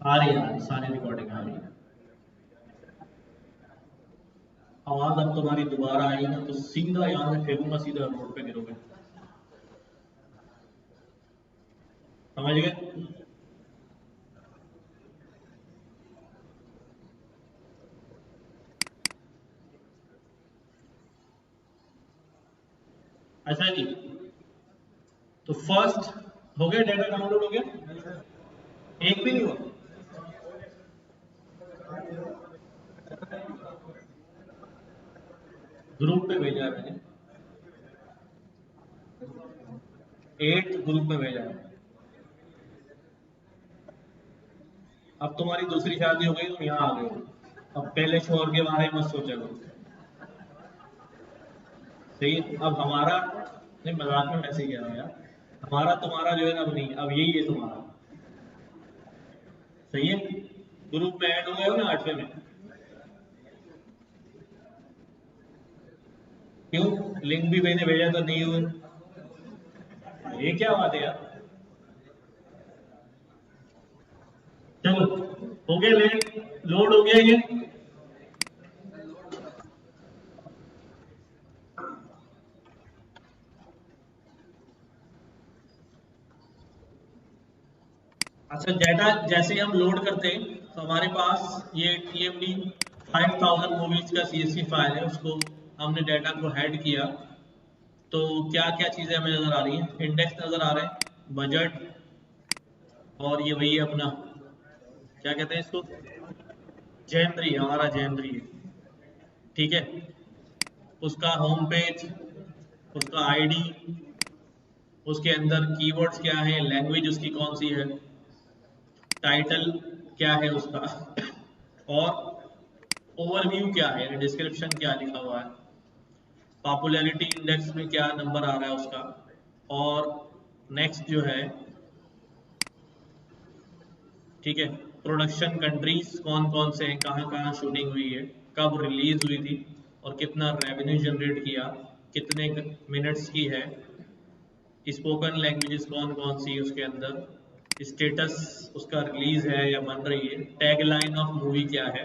आ रही है, सारी रिकॉर्डिंग आ रही है। आवाज अब तुम्हारी दोबारा आई ना तो सीधा यहाँ से फेंकूंगा, सीधा रोड पे गिरोगे। समझ गए? अच्छा जी, तो फर्स्ट हो गया, डेटा डाउनलोड हो गया, एक भी नहीं हुआ। ग्रुप पे भेजा है मैंने, 8 ग्रुप में भेजा है। अब तुम्हारी दूसरी शादी हो गई, तुम यहाँ आ गए हो, अब पहले शोहर के बारे में मत सोचा करो। सही है? अब हमारा, नहीं मजाक में ऐसे ही कह रहा हूँ यार, हमारा तुम्हारा जो है ना, अब नहीं, अब यही है तुम्हारा। सही है? ग्रुप में ऐड हो गए हो ना 8वें में? क्यों? लिंक भी मैंने भेजा तो नहीं हुए, ये क्या बात है यार। चलो, हो गया, लिंक लोड हो गया ये। अच्छा, डाटा जैसे ही हम लोड करते हैं तो हमारे पास ये TMD 5000 मूवीज का CSV फाइल है, उसको हमने डाटा को हेड किया। तो क्या क्या चीजें हमें नजर आ रही हैं? इंडेक्स नजर आ रहे हैं, बजट, और ये वही अपना क्या कहते हैं इसको, जेनरी, हमारा जेनरी है। ठीक है? उसका होम पेज, उसका आईडी, उसके अंदर कीवर्ड्स क्या है, लैंग्वेज उसकी कौन सी है, टाइटल क्या है उसका, और ओवरव्यू क्या है, डिस्क्रिप्शन क्या लिखा हुआ है, पॉपुलैरिटी इंडेक्स में क्या नंबर आ रहा है उसका, और नेक्स्ट जो है, ठीक है, प्रोडक्शन कंट्रीज कौन कौन से हैं, कहाँ कहाँ शूटिंग हुई है, कब रिलीज हुई थी, और कितना रेवेन्यू जनरेट किया, कितने मिनट्स की है, स्पोकन लैंग्वेजेस कौन कौन सी है उसके अंदर, स्टेटस उसका रिलीज है या बन रही है, टैगलाइन ऑफ मूवी क्या है।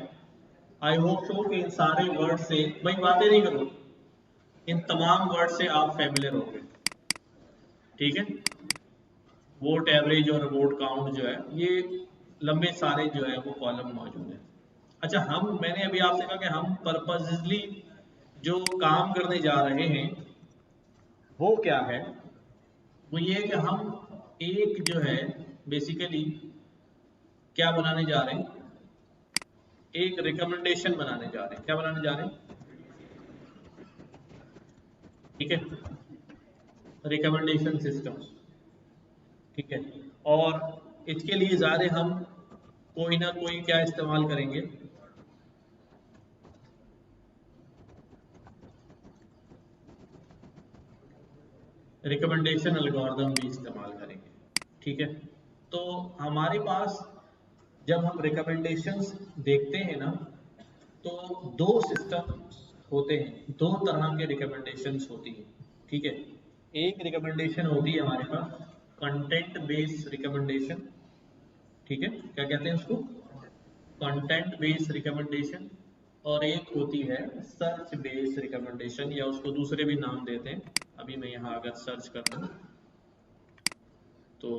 आई होप सो कि इन सारे वर्ड से, भाई बातें नहीं करो, इन तमाम वर्ड से आप फेमिलियर हो गए। ठीक है? वोट एवरेज और वोट काउंट जो है, ये लंबे सारे जो है वो कॉलम मौजूद है। अच्छा, मैंने अभी आपसे कहा कि हम पर्पजली जो काम करने जा रहे हैं वो क्या है, वो ये है कि हम एक जो है बेसिकली क्या बनाने जा रहे हैं, एक रिकमेंडेशन बनाने जा रहे हैं। क्या बनाने जा रहे हैं? ठीक है, रिकमेंडेशन सिस्टम। ठीक है, और इसके लिए ज़्यादा हम कोई ना कोई क्या इस्तेमाल करेंगे, रिकमेंडेशन एल्गोरिदम भी इस्तेमाल करेंगे। ठीक है? तो हमारे पास जब हम रिकमेंडेशंस देखते हैं ना, तो दो सिस्टम होते हैं, दो तरह के रिकमेंडेशंस होती हैं। ठीक है? एक रिकमेंडेशन होती है हमारे पास कंटेंट बेस्ड रिकमेंडेशन। ठीक है? क्या कहते हैं उसको? Content based recommendation. और एक होती है सर्च बेस्ड रिकमेंडेशन, या उसको दूसरे भी नाम देते हैं। अभी मैं यहाँ अगर सर्च कर दूँ तो,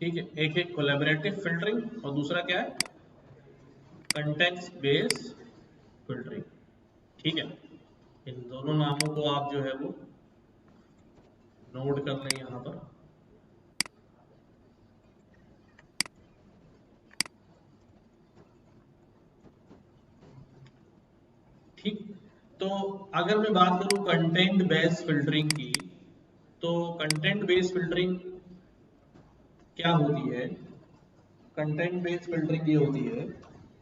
ठीक है, एक है कोलैबोरेटिव फिल्टरिंग और दूसरा क्या है, कंटेंट बेस्ड फिल्टरिंग। ठीक है? इन दोनों नामों को आप जो है वो नोट कर लें यहाँ पर। ठीक, तो अगर मैं बात करूँ कंटेंट बेस्ड फिल्टरिंग की, तो कंटेंट बेस्ड फिल्टरिंग क्या होती है? कंटेंट बेस्ड फिल्टरिंग ये होती है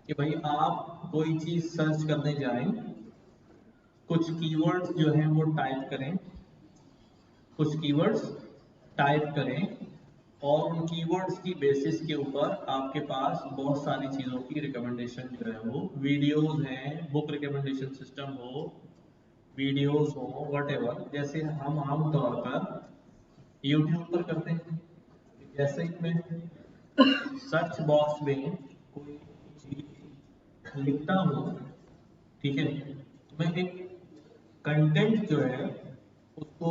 कि भाई आप कोई चीज सर्च करने जाएं, कुछ कीवर्ड्स जो हैं वो टाइप करें, कुछ कीवर्ड्स टाइप करें, और उन कीवर्ड्स की बेसिस के ऊपर आपके पास बहुत सारी चीज़ों की रिकमेंडेशन जो है वो वीडियोस हैं, बुक रिकमेंडेशन सिस्टम हो, वीडियोस हो, व्हाटएवर, जैसे हम आमतौर पर यूट्यूब पर करते हैं। जैसे ही मैं सर्च बॉक्स में कोई चीज लिखता हूँ, ठीक है, तो मैं एक कंटेंट जो है उसको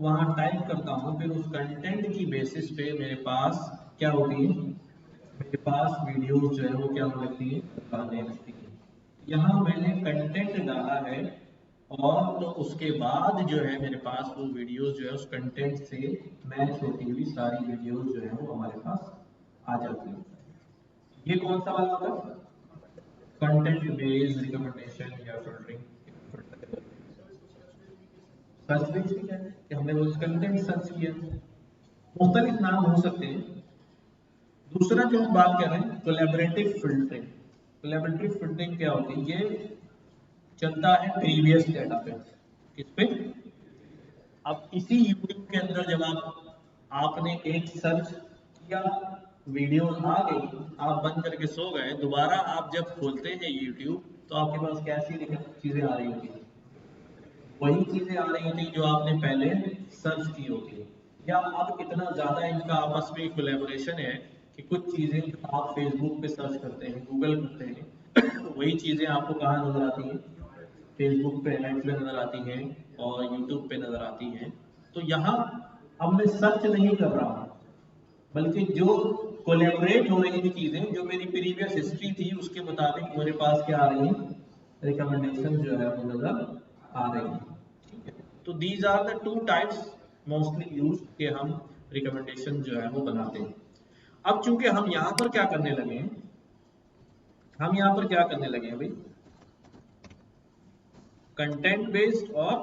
वहां टाइप करता हूँ, फिर उस कंटेंट की बेसिस पे मेरे पास क्या होती है, मेरे पास वीडियोस जो है वो क्या होने लगती है, आने लगती है। यहाँ मैंने कंटेंट डाला है और तो उसके बाद जो है मेरे पास वो वीडियोस जो है उस कंटेंट से मैच होती हुई सारी वीडियोस जो है वो हमारे पास आ जाती है। ये कौन सा वाला होगा, कंटेंट बेस्ड रिकमेंडेशन या फिल्टरिंग। सर्च बेस्ड क्या है कि हमने वो कंटेंट सर्च किया, मुख्तलिफ नाम हो सकते हैं। दूसरा जो हम बात कर रहे हैं कोलैबोरेटिव फिल्टरिंग। कोलैबोरेटिव फिल्टरिंग क्या होती है, ये चलता है प्रीवियस डाटा पे। किस पे, अब इसी यूट्यूब के अंदर जब आपने एक सर्च किया, वीडियो आ गई, आप बंद करके सो गए, दोबारा आप जब खोलते हैं यूट्यूब तो आपके पास कैसी चीजें आ रही होती हैं, वही चीजें आ रही थी जो आपने पहले सर्च की होती है। या अब इतना ज्यादा इनका आपस में कोलैबोरेशन है कि कुछ चीजें आप फेसबुक पे सर्च करते हैं, गूगल करते हैं, वही चीजें आपको कहाँ नजर आती हैं, फेसबुक पे एड्स में नजर आती हैं और यूट्यूब पे नजर आती हैं। तो यहाँ अब मैं सर्च नहीं कर रहा हूँ, बल्कि जो कोलैबोरेट हो रही थी चीजें, जो मेरी प्रीवियस हिस्ट्री थी उसके मुताबिक मेरे पास क्या आ रही है, रिकमेंडेशन जो है वो नजर आ रही है। ठीक है, तो these are the two types mostly use के हम रिकमेंडेशन जो है वो बनाते हैं। अब चूंकि हम यहाँ पर क्या करने लगे हैं, हम यहाँ पर क्या करने लगे हैं भाई, कंटेंट बेस्ड और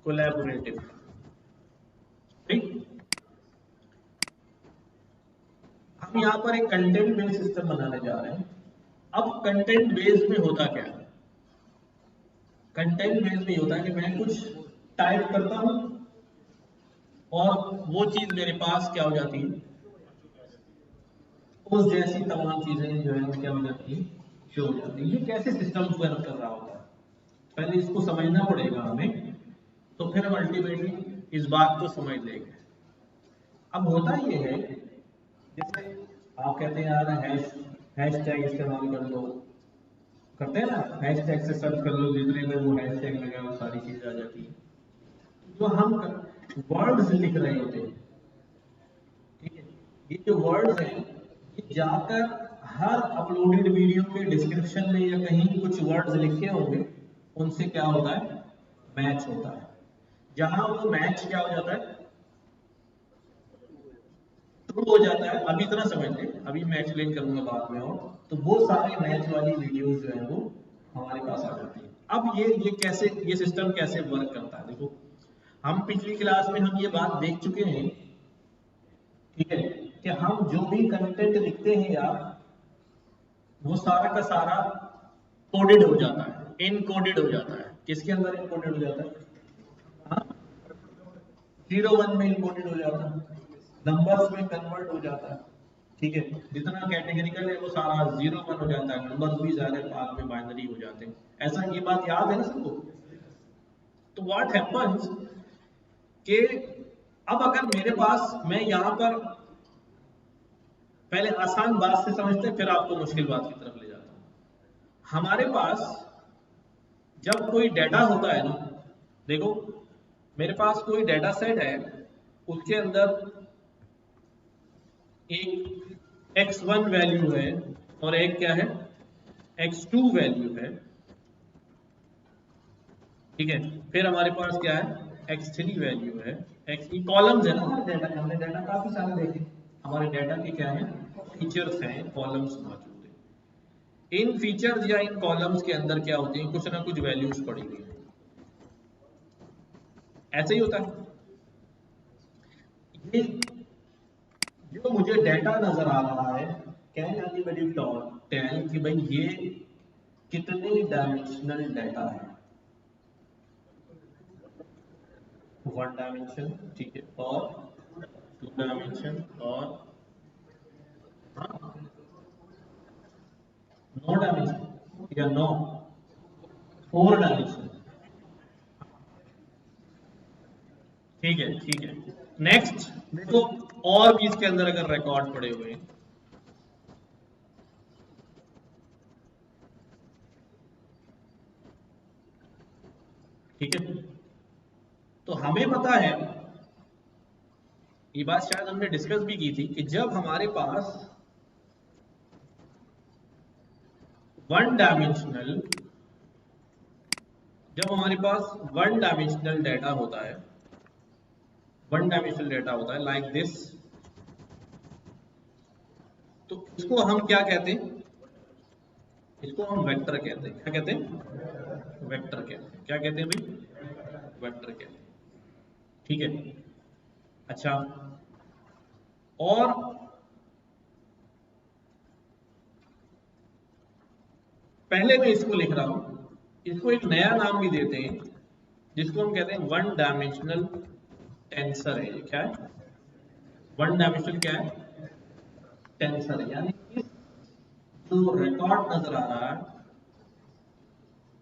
कोलैबोरेटिव, ठीक। हम यहाँ पर एक कंटेंट बेस्ड सिस्टम बनाने जा रहे हैं। अब कंटेंट बेस्ड में होता क्या है, कंटेंट बेस्ड में होता है कि मैं कुछ टाइप करता हूँ और वो चीज मेरे पास क्या हो जाती है, उस जैसी तमाम चीजें जो है वो क्या हो जाती है, शो हो जाती है। ये कैसे सिस्टम वर्क कर रहा होता है, पहले इसको समझना पड़ेगा हमें, तो फिर हम अल्टीमेटली इस बात को समझ लेंगे। अब होता ये है, जैसे आप कहते हैं यार हैश टैग इस्तेमाल कर लो, करते हैं ना, हैश टैग से सर्च कर लो, जितने में वो हैश टैग लगा वो सारी चीजें आ जाती है। जो हम वर्ड्स लिख रहे होते हैं, ठीक है, ये जो वर्ड्स हैं ये जाकर हर अपलोडेड वीडियो के डिस्क्रिप्शन में या कहीं कुछ वर्ड्स लिखे होंगे, उनसे क्या होता है, मैच होता है। जहां वो मैच क्या हो जाता है, ट्रू हो जाता है। अभी इतना समझ लें, अभी मैं एक्सप्लेन करूंगा बाद में। और तो वो सारे मैच वाली वीडियोस जो है वो हमारे पास आ जाती है। अब ये कैसे, ये सिस्टम कैसे वर्क करता है, देखो हम पिछली क्लास में हम ये बात देख चुके हैं, ठीक है, कि हम जो भी कंटेंट लिखते हैं यार, वो सारा का सारा कोडेड हो जाता है, इनकोडेड हो जाता है। किसके अंदर इनकोडेड हो जाता है, हाँ, 01 में इनकोडेड हो जाता है, नंबर्स में कन्वर्ट हो जाता है, ठीक है। जितना कैटेगरिकल है वो सारा 01 हो जाता है, नंबर्स भी ज्यादा बाद में बाइनरी हो जाते हैं। ऐसा, ये बात याद है ना सबको। तो व्हाट हैपेंस कि अब अगर मेरे पास, मैं यहां पर पहले आसान बात से समझते हैं फिर आपको मुश्किल बात की तरफ ले जाता हूं। हमारे पास जब कोई डाटा होता है ना, देखो मेरे पास कोई डाटा सेट है, उसके अंदर एक x1 वैल्यू है और एक क्या है, x2 वैल्यू है, ठीक है। फिर हमारे पास क्या है, x3 वैल्यू है, x कॉलम्स है ना हमारे डाटा के, हमने डाटा काफी सारे देखे, हमारे डाटा के क्या है, फीचर्स हैं, कॉलम्स मौजूद है। इन फीचर्स या इन कॉलम्स के अंदर क्या होती है, कुछ ना कुछ वैल्यूज पड़ी हुई है। ऐसे ही होता है। ये जो मुझे डाटा नजर आ रहा है, कैन एनीबॉडी टेल कि भाई ये कितने डायमेंशनल डाटा है, वन डायमेंशन, ठीक है, और टू डायमेंशन, और नो डायमेंशन या नो फोर डायमेंशन, ठीक है, ठीक है। नेक्स्ट देखो, और भी इसके अंदर अगर रिकॉर्ड पड़े हुए हैं, ठीक है, तो हमें पता है, ये बात शायद हमने डिस्कस भी की थी, कि जब हमारे पास वन डायमेंशनल जब हमारे पास वन डायमेंशनल डेटा होता है, वन डायमेंशनल डेटा होता है लाइक दिस, तो इसको हम क्या कहते हैं? इसको हम वेक्टर कहते हैं। क्या कहते हैं? वेक्टर कहते हैं। क्या कहते हैं भाई? वेक्टर कहते हैं, ठीक है। अच्छा, और पहले मैं इसको लिख रहा हूं, इसको एक नया नाम भी देते हैं, जिसको हम कहते हैं वन डायमेंशनल टेंसर है। क्या है? वन डायमेंशनल क्या है? टेंसर है। यानी कि जो रिकॉर्ड नजर आ रहा है,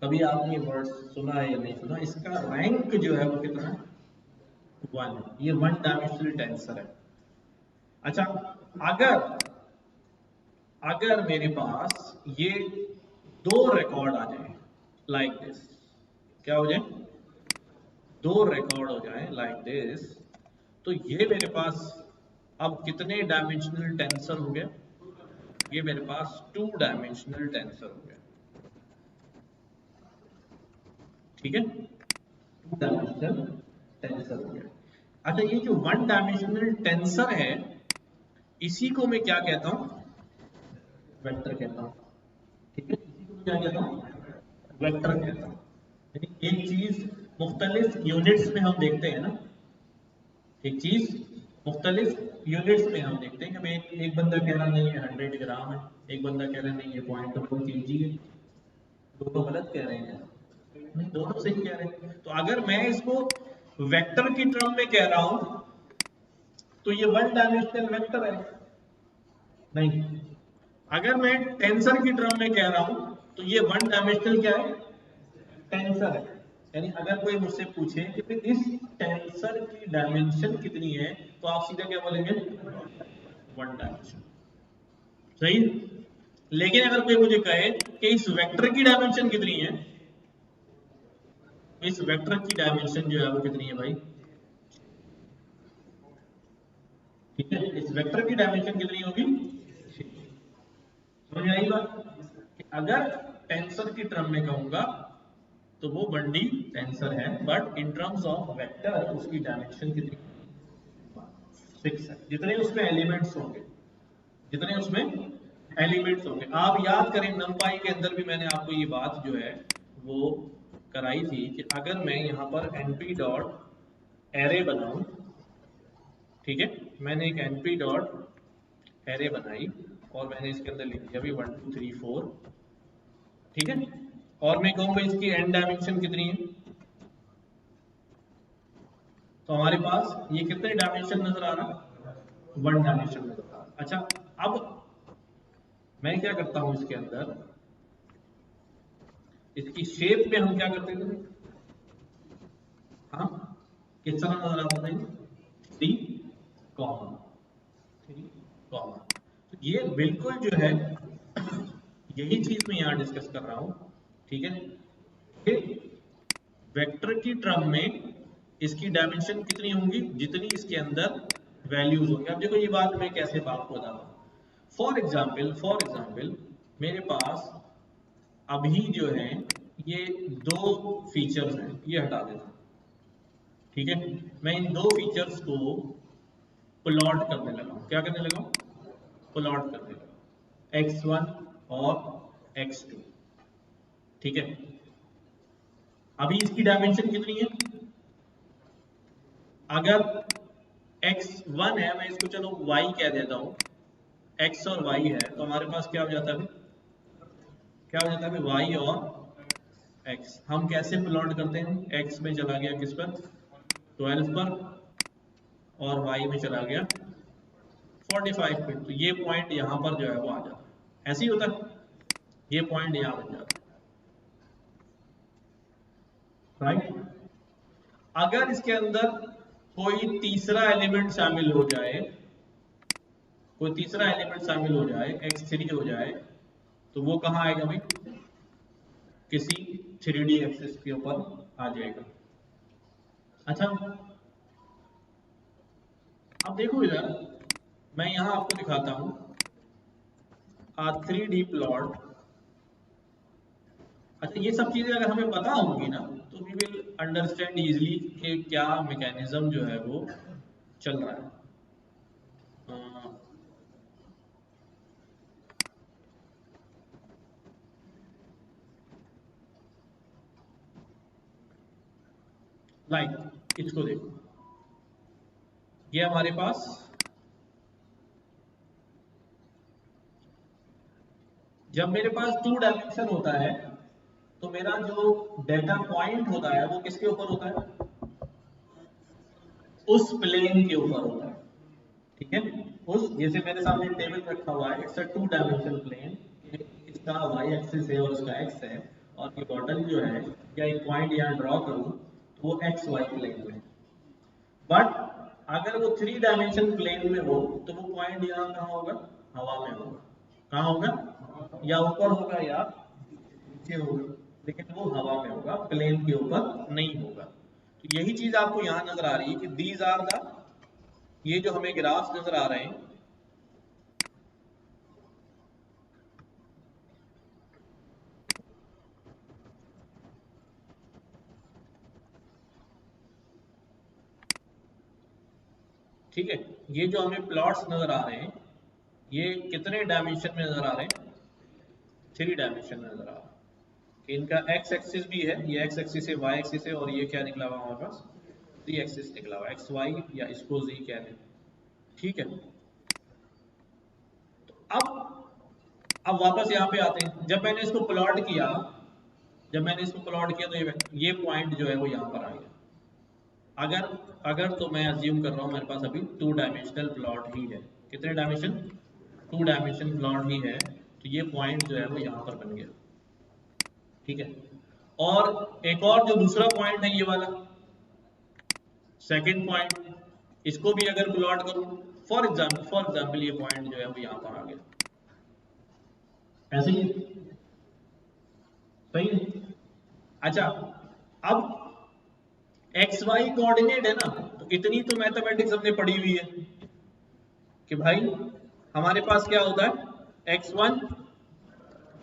कभी आपने वर्ड सुना है या नहीं सुना, इसका रैंक जो है वो कितना है? वन। ये वन डायमेंशनल टेंसर है। अच्छा, अगर अगर मेरे पास ये दो रिकॉर्ड आ जाए लाइक दिस, क्या हो जाए? दो रिकॉर्ड हो जाए लाइक दिस, तो ये मेरे पास अब कितने डायमेंशनल टेंसर हो गया? ये मेरे पास टू डायमेंशनल टेंसर हो गया, ठीक है, टू डायमेंशनल टेंसर हो गया। अच्छा, ये जो वन डायमेंशनल टेंसर है, इसी को मैं क्या कहता हूं? वेक्टर कहता हूं, ठीक है। इसी को क्या कहता हूं? वेक्टर कहता हूं। यानी एक चीज मुख्तलिफ यूनिट्स में हम देखते हैं ना, एक चीज मुख्तलिफ यूनिट्स में हम देखते हैं कि एक बंदा कह रहा नहीं है 100 ग्राम है, एक बंदा कह रहा नहीं है 0.2 kg है, दोनों गलत कह रहे हैं? नहीं, दोनों सही कह रहे हैं। तो अगर मैं इसको वेक्टर की टर्म में कह रहा हूं, तो ये वन डायमेंशनल वेक्टर है। नहीं, अगर मैं टेंसर की टर्म में कह रहा हूं, तो ये वन डायमेंशनल क्या है? टेंसर है। यानी अगर कोई मुझसे पूछे कि भाई इस टेंसर की डायमेंशन कितनी है, तो आप सीधा क्या बोलेंगे? वन डायमेंशन, सही। लेकिन अगर कोई मुझे कहे कि इस वेक्टर की डायमेंशन कितनी है, इस वेक्टर की डायमेंशन जो है वो कितनी है भाई? ठीक है, इस वेक्टर की डायमेंशन कितनी होगी? समझ आई बात? कि अगर टेंसर की टर्म में कहूंगा तो वो 1D टेंसर है, but in terms of vector उसकी डायमेंशन कितनी? 6 है। जितने उसमें एलिमेंट्स होंगे, जितने उसमें एलिमेंट्स होंगे। आप याद करें, नंपाई के अंदर भी मैंने आपको ये बात जो है वो कराई थी कि अगर मैं यहाँ पर np डॉट एरे बनाऊं, ठीक है, मैंने एक np डॉट एरे बनाई और मैंने इसके अंदर लिख दिया भी 1 2 3 4, ठीक है, और मैं कहूंगा इसकी एन डायमेंशन कितनी है, तो हमारे पास ये कितने डायमेंशन नजर आ रहा? वन डायमेंशन नजर आ रहा। अच्छा, अब मैं क्या करता हूं इसके अंदर, इसकी शेप में हम क्या करते थे? हाँ, किस तरह नजर आता था? 3 कॉमा 3 कॉमा। तो ये बिल्कुल जो है यही चीज मैं यहां डिस्कस कर रहा हूं, ठीक है, कि वेक्टर की टर्म में इसकी डायमेंशन कितनी होंगी? जितनी इसके अंदर वैल्यूज होंगी। अब देखो ये बात मैं कैसे बात को बता रहा हूं। फॉर एग्जाम्पल मेरे पास अभी जो है ये दो फीचर्स हैं, ये हटा देता हूं, ठीक है। मैं इन दो फीचर्स को प्लॉट करने लगा हूं। क्या करने लगा हूं? प्लॉट करने लगा, x1 और x2, ठीक है। अभी इसकी डायमेंशन कितनी है? अगर x1 है, मैं इसको चलो y कह देता हूं, x और y है, तो हमारे पास क्या हो जाता है? क्या हो जाता है? y और x। हम कैसे प्लॉट करते हैं? x में चला गया किस पर? 12 पर और y में चला गया 45 पे, तो ये पॉइंट यहाँ पर जो है वो आ जाता है। ऐसे ही होता है, ये पॉइंट यहाँ बन जाता है, राइट। अगर इसके अंदर कोई तीसरा एलिमेंट शामिल हो जाए, कोई तीसरा एलिमेंट शामिल हो जाए, x3 हो जाए, तो वो कहाँ आएगा भाई, किसी 3D एक्सिस के ऊपर आ जाएगा। अच्छा अब देखो इधर, मैं यहां आपको दिखाता हूं 3D प्लॉट। अच्छा ये सब चीजें अगर हमें पता होंगी ना, तो वी विल अंडरस्टैंड इजीली कि क्या मैकेनिज्म जो है वो चल रहा है। लाइक इसको देखो, ये हमारे पास जब मेरे पास 2 डायमेंशन होता है, तो मेरा जो डेटा पॉइंट होता है वो किसके ऊपर होता है, उस प्लेन के ऊपर होता है, ठीक है। उस, जैसे मेरे सामने टेबल रखा हुआ है, इट्स अ 2 डायमेंशनल प्लेन, इसका y एक्सिस है और इसका x है, और ये बॉटल जो है, या एक पॉइंट यहाँ ड्रॉ करूं तो वो एक्स वाई प्लेन में। बट अगर वो 3 डायमेंशन प्लेन में हो, तो वो पॉइंट यहाँ कहाँ होगा, हवा में होगा। कहाँ होगा, या ऊपर होगा या नीचे होगा, लेकिन वो हवा में होगा, प्लेन के ऊपर नहीं होगा। तो यही चीज आपको यहाँ नजर आ रही है कि दीज आर द, ये जो हमें ग्राफ नजर आ रहे हैं, ठीक है, ये जो हमें प्लॉट्स नजर आ रहे हैं, ये कितने डायमेंशन में नजर आ रहे हैं, 3 डायमेंशन में नजर आ रहा है। इनका एक्स एक्सिस भी है, ये एक्स एक्सिस है, वाई एक्सिस है, और ये क्या निकला हुआ हमारे पास, जी एक्सिस निकला हुआ, एक्स वाई, या इसको जी कह लें, ठीक है। तो अब वापस यहाँ पे आते हैं, जब मैंने इसको प्लॉट किया, तो ये पॉइंट जो है वो यहाँ पर आ गया। अगर तो मैं अज्यूम कर रहा हूँ मेरे पास अभी 2 डायमेंशनल प्लॉट ही है, कितने डायमेंशन, 2 डायमेंशन प्लॉट ही है, तो ये पॉइंट जो है वो यहाँ पर बन गया, ठीक है। और एक और जो दूसरा पॉइंट है, ये वाला सेकंड पॉइंट, इसको भी अगर प्लॉट करूं, फॉर एग्जाम्पल ये पॉइंट जो है वो यहाँ पर आ गया, ऐसे ही, सही है। अच्छा अब एक्स वाई कोऑर्डिनेट है ना, तो इतनी तो मैथमेटिक्स हमने पढ़ी हुई है कि भाई हमारे पास क्या होता है, x1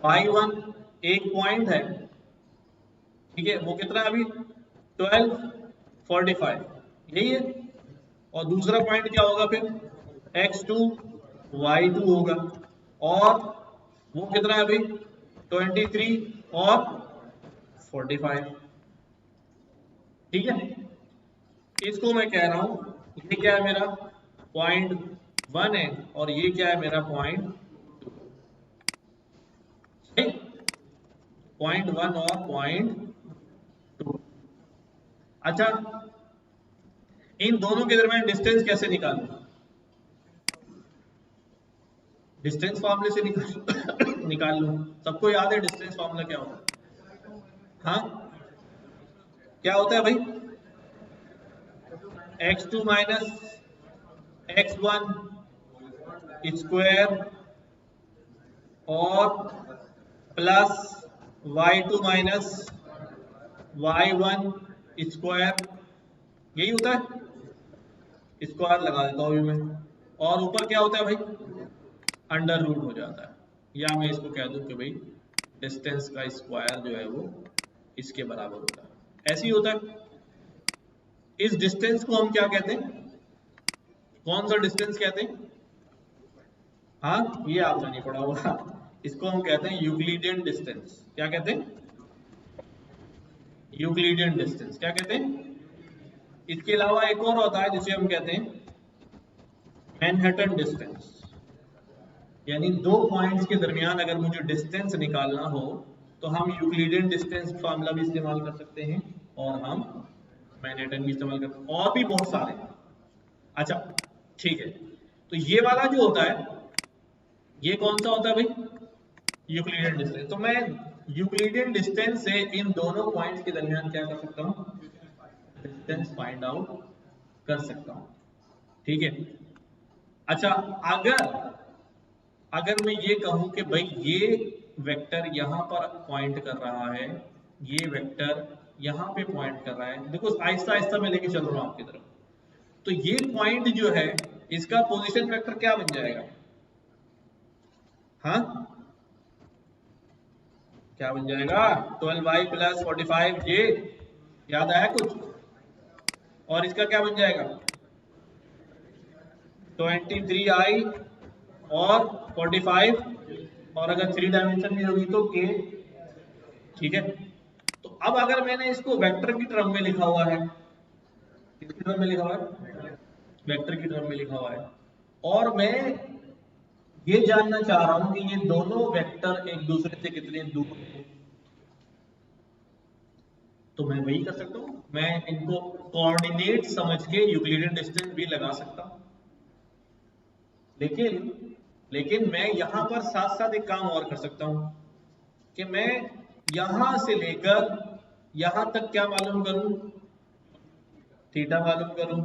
y1 एक पॉइंट है, ठीक है, वो कितना अभी 12 45 यही है, और दूसरा पॉइंट क्या होगा फिर x2 y2 होगा, और वो कितना है अभी 23 और 45, ठीक है। इसको मैं कह रहा हूं, ये क्या है मेरा पॉइंट 1 है, और ये क्या है मेरा पॉइंट 2, पॉइंट 1 और पॉइंट 2। अच्छा इन दोनों के दरमियान डिस्टेंस कैसे निकालूं, डिस्टेंस फॉर्मूले से निकाल लूं, सबको याद है डिस्टेंस फॉर्मूला क्या होता है, हाँ क्या होता है भाई, x2 माइनस x1 स्क्वायर और plus y2 minus y1 square, यही होता है, स्क्वायर लगा देता हूं मैं, और ऊपर क्या होता है भाई, अंडर रूट हो जाता है, या मैं इसको कह दूं कि भाई डिस्टेंस का स्क्वायर जो है वो इसके बराबर होता है, ऐसे ही होता है। इस डिस्टेंस को हम क्या कहते हैं, कौन सा डिस्टेंस कहते हैं, हाँ ये आपने नहीं पढ़ा होगा, इसको हम कहते हैं यूक्लिडियन डिस्टेंस, क्या कहते हैं, यूक्लिडियन डिस्टेंस, क्या कहते हैं। इसके अलावा एक और होता है जिसे हम कहते हैं मैनहट्टन डिस्टेंस, यानी दो पॉइंट्स के दरमियान अगर मुझे डिस्टेंस निकालना हो, तो हम यूक्लिडियन डिस्टेंस फार्मूला भी इस्तेमाल कर सकते हैं, और हम मैनहट्टन भी इस्तेमाल करता हूँ, और भी बहुत सारे। अच्छा ठीक है, तो ये वाला जो होता है ये कौन सा होता है भाई? Euclidean distance. तो मैं यूक्लिडियन डिस्टेंस से इन दोनों पॉइंट्स के दरमियान क्या कर सकता हूँ? डिस्टेंस फाइंड आउट कर सकता हूँ। ठीक है। अच्छा, अगर अगर मैं ये कहूं कि भाई ये वेक्टर यहां पर पॉइंट कर रहा है, ये वेक्टर यहां पे पॉइंट कर रहा है, देखो आहिस्ता आहिस्ता मैं लेके चल रहा हूं आपकी तरफ, तो ये पॉइंट जो है इसका पोजीशन वेक्टर क्या बन जाएगा? हाँ, क्या बन जाएगा? 12y + 45j, याद आया कुछ? और इसका क्या बन जाएगा? 23i और 45, और अगर 3 डायमेंशन में होगी तो k। ठीक है, तो अब अगर मैंने इसको वेक्टर की टर्म में लिखा हुआ है, किसकी टर्म में लिखा हुआ है? वेक्टर की टर्म में लिखा हुआ है, और मैं ये जानना चाह रहा हूं कि ये दोनों वेक्टर एक दूसरे से कितने दूर हैं, तो मैं वही कर सकता हूं, मैं इनको कोऑर्डिनेट समझ के यूक्लिडियन डिस्टेंस भी लगा सकता हूं। लेकिन लेकिन मैं यहां पर साथ साथ एक काम और कर सकता हूं कि मैं यहां से लेकर यहां तक क्या मालूम करूं? थीटा मालूम करूं,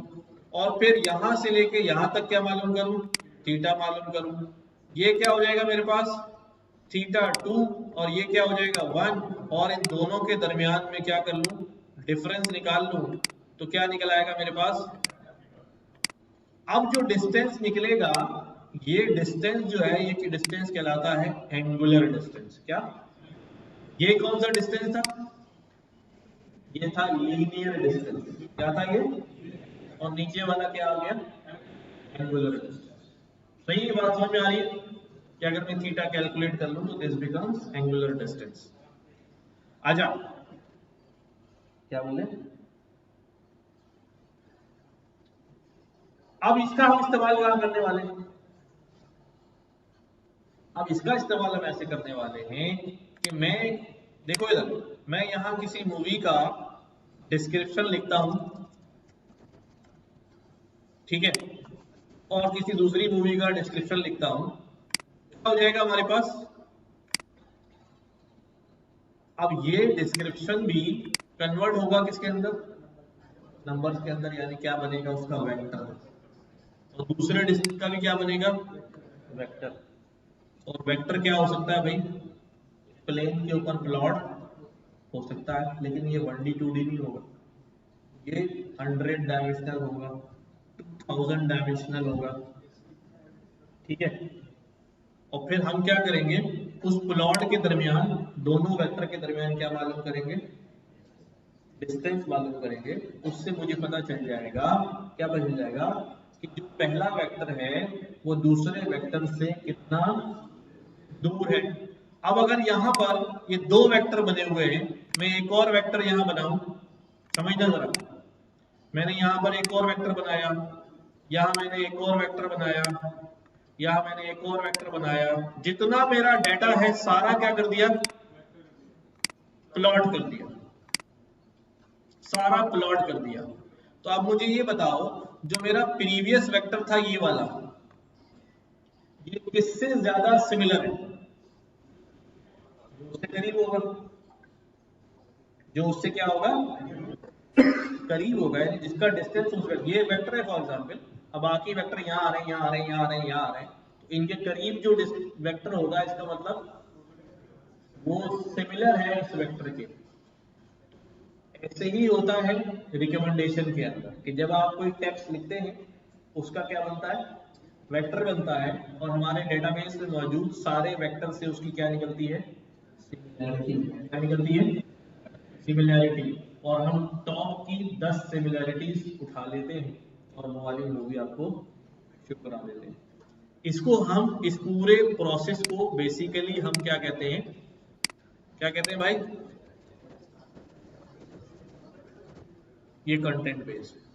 और फिर यहां से लेके यहां तक क्या मालूम करूं? थीटा मालूम करूं। ये क्या हो जाएगा मेरे पास? θ2, और ये क्या हो जाएगा? 1, और इन दोनों के दरमियान में क्या कर लूं? डिफरेंस निकाल लूं, तो क्या निकल आएगा मेरे पास? अब जो डिस्टेंस निकलेगा, ये डिस्टेंस जो है ये डिस्टेंस कहलाता है एंगुलर डिस्टेंस। क्या? ये कौन सा डिस्टेंस था? ये था लीनियर डिस्टेंस। क्या था ये? और नीचे वाला क्या आ गया? Angular distance. सही बात समझ में आ रही है कि अगर मैं थीटा कैलकुलेट कर लूं तो दिस बिकम्स एंगुलर डिस्टेंस। आजा, क्या बोले? अब इसका हम इस्तेमाल क्या करने वाले हैं? अब इसका इस्तेमाल हम ऐसे करने वाले हैं कि मैं, देखो इधर, मैं यहां किसी मूवी का डिस्क्रिप्शन लिखता हूं, ठीक है, और किसी दूसरी मूवी का डिस्क्रिप्शन लिखता हूं, क्या हो जाएगा हमारे पास? अब ये डिस्क्रिप्शन भी कन्वर्ट होगा किसके अंदर? नंबर्स के अंदर, यानी क्या बनेगा उसका? वेक्टर। और दूसरे डिस्क का भी क्या बनेगा? वेक्टर। और वेक्टर क्या हो सकता है भाई? प्लेन के ऊपर प्लॉट हो सकता है, लेकिन ये 1D 2D नहीं होगा, ये 100 डायमेंशनल होगा, 2000 डायमेंशनल होगा। ठीक है, और फिर हम क्या करेंगे? उस प्लॉट के दरमियान, दोनों वेक्टर के दरमियान क्या मालूम करेंगे? डिस्टेंस मालूम करेंगे। उससे मुझे पता चल जाएगा, क्या पता चल जाएगा कि जो पहला वेक्टर है वो दूसरे वेक्टर से कितना दूर है। अब अगर यहाँ पर ये दो वेक्टर बने हुए हैं, मैं एक और वेक्टर यहाँ बनाऊं, समझना जरा, मैंने यहाँ पर एक और वेक्टर बनाया, यहाँ मैंने एक और वेक्टर बनाया, यहाँ मैंने एक और वेक्टर बनाया, जितना मेरा डेटा है सारा क्या कर दिया? प्लॉट कर दिया, सारा प्लॉट कर दिया। तो अब मुझे ये बताओ, जो मेरा प्रीवियस वेक्टर था ये वाला, ये किससे ज्यादा सिमिलर है? जो उससे करीब होगा, जो उससे क्या होगा? करीब होगा, यानी जिसका डिस्टेंस उस ये वेक्टर है फॉर एग्जांपल, अब बाकी वेक्टर यहाँ आ रहे हैं, यहाँ आ रहे हैं, यहाँ आ रहे हैं, यहाँ आ रहे हैं, तो इनके करीब जो वेक्टर होगा, इसका मतलब वो सिमिलर है इस वेक्टर के। ऐसे ही होता है रिकमेंडेशन के अंदर, कि जब आप कोई टेक्स्ट लिखते हैं उसका क्या बनता है? वेक्टर बनता है, और हमारे डेटाबेस में मौजूद सारे वेक्टर से उसकी क्या निकलती है? सिमिलैरिटी। क्या निकलती है? सिमिलैरिटी। और हम टॉप की 10 सिमिलैरिटीज उठा लेते हैं और वो वाली मूवी आपको शो करा देते हैं। इसको हम, इस पूरे प्रोसेस को बेसिकली हम क्या कहते हैं? क्या कहते हैं भाई? ये कंटेंट बेस्ड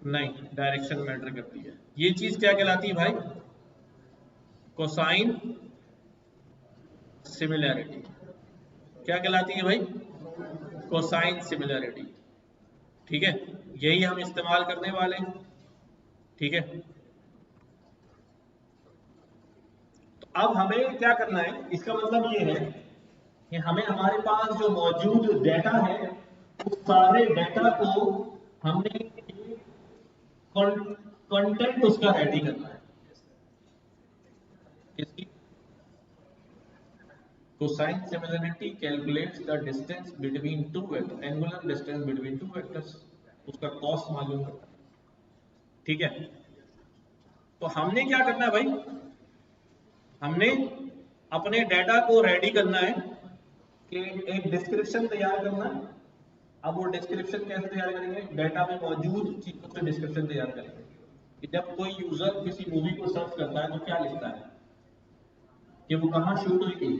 नहीं, डायरेक्शन मैटर करती है। ये चीज क्या कहलाती है भाई? Cosine similarity. क्या कहलाती है भाई? Cosine similarity. ठीक है, यही हम इस्तेमाल करने वाले हैं। ठीक है, तो अब हमें क्या करना है, इसका मतलब ये है कि हमें हमारे पास जो मौजूद डेटा है उस सारे डेटा को हमने कंटेंट उसका रेडी करना है। इसकी cosine similarity calculates the distance between two vectors, angular distance between two vectors, उसका कॉस मालूम करना है। ठीक है, तो हमने क्या करना है भाई, हमने अपने डेटा को रेडी करना है कि एक डिस्क्रिप्शन तैयार करना है। अब वो डिस्क्रिप्शन कैसे तैयार करेंगे, डेटा में मौजूद चीजों का डिस्क्रिप्शन तैयार करेंगे कि जब कोई यूजर किसी मूवी को सर्च करता है तो क्या लिखता है कि वो कहाँ शूट हुई थी।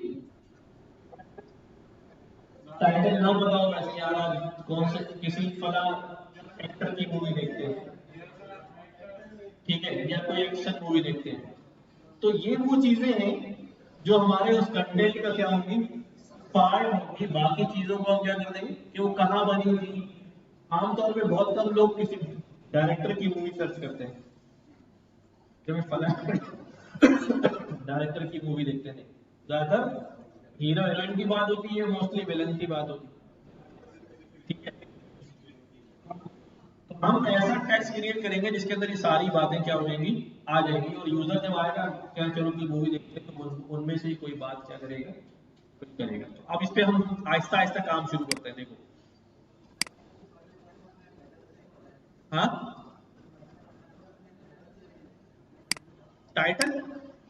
टाइटल ना बताओ वैसे यार, आप कौन से किसी फला एक्टर की मूवी देखते हैं, ठीक है, या कोई एक्शन मूवी देखते हैं, तो ये वो चीजें हैं जो हमारे उस कंटेंट का क्या होंगी, पार्ट होंगी। बाकी चीजों को हम क्या कर देंगे कि वो कहाँ बनी थी। आमतौर पे बहुत कम लोग किसी डायरेक्टर की मूवी सर्च करते हैं, जब फला डायरेक्टर की मूवी देखते हैं, ज्यादातर हीरो हीरोइन की बात होती है, मोस्टली विलन की बात होती है। ठीक है, तो हम ऐसा टेक्स्ट क्रिएट करेंगे जिसके अंदर ये सारी बातें क्या हो जाएंगी, आ जाएंगी, और यूजर जब आएगा क्या चलो की मूवी देखते हैं तो उनमें से ही कोई बात क्या करेगा, कुछ करेगा। तो अब इस पे हम आहिस्ता आहिस्ता काम शुरू करते हैं। देखो, हाँ, टाइटल,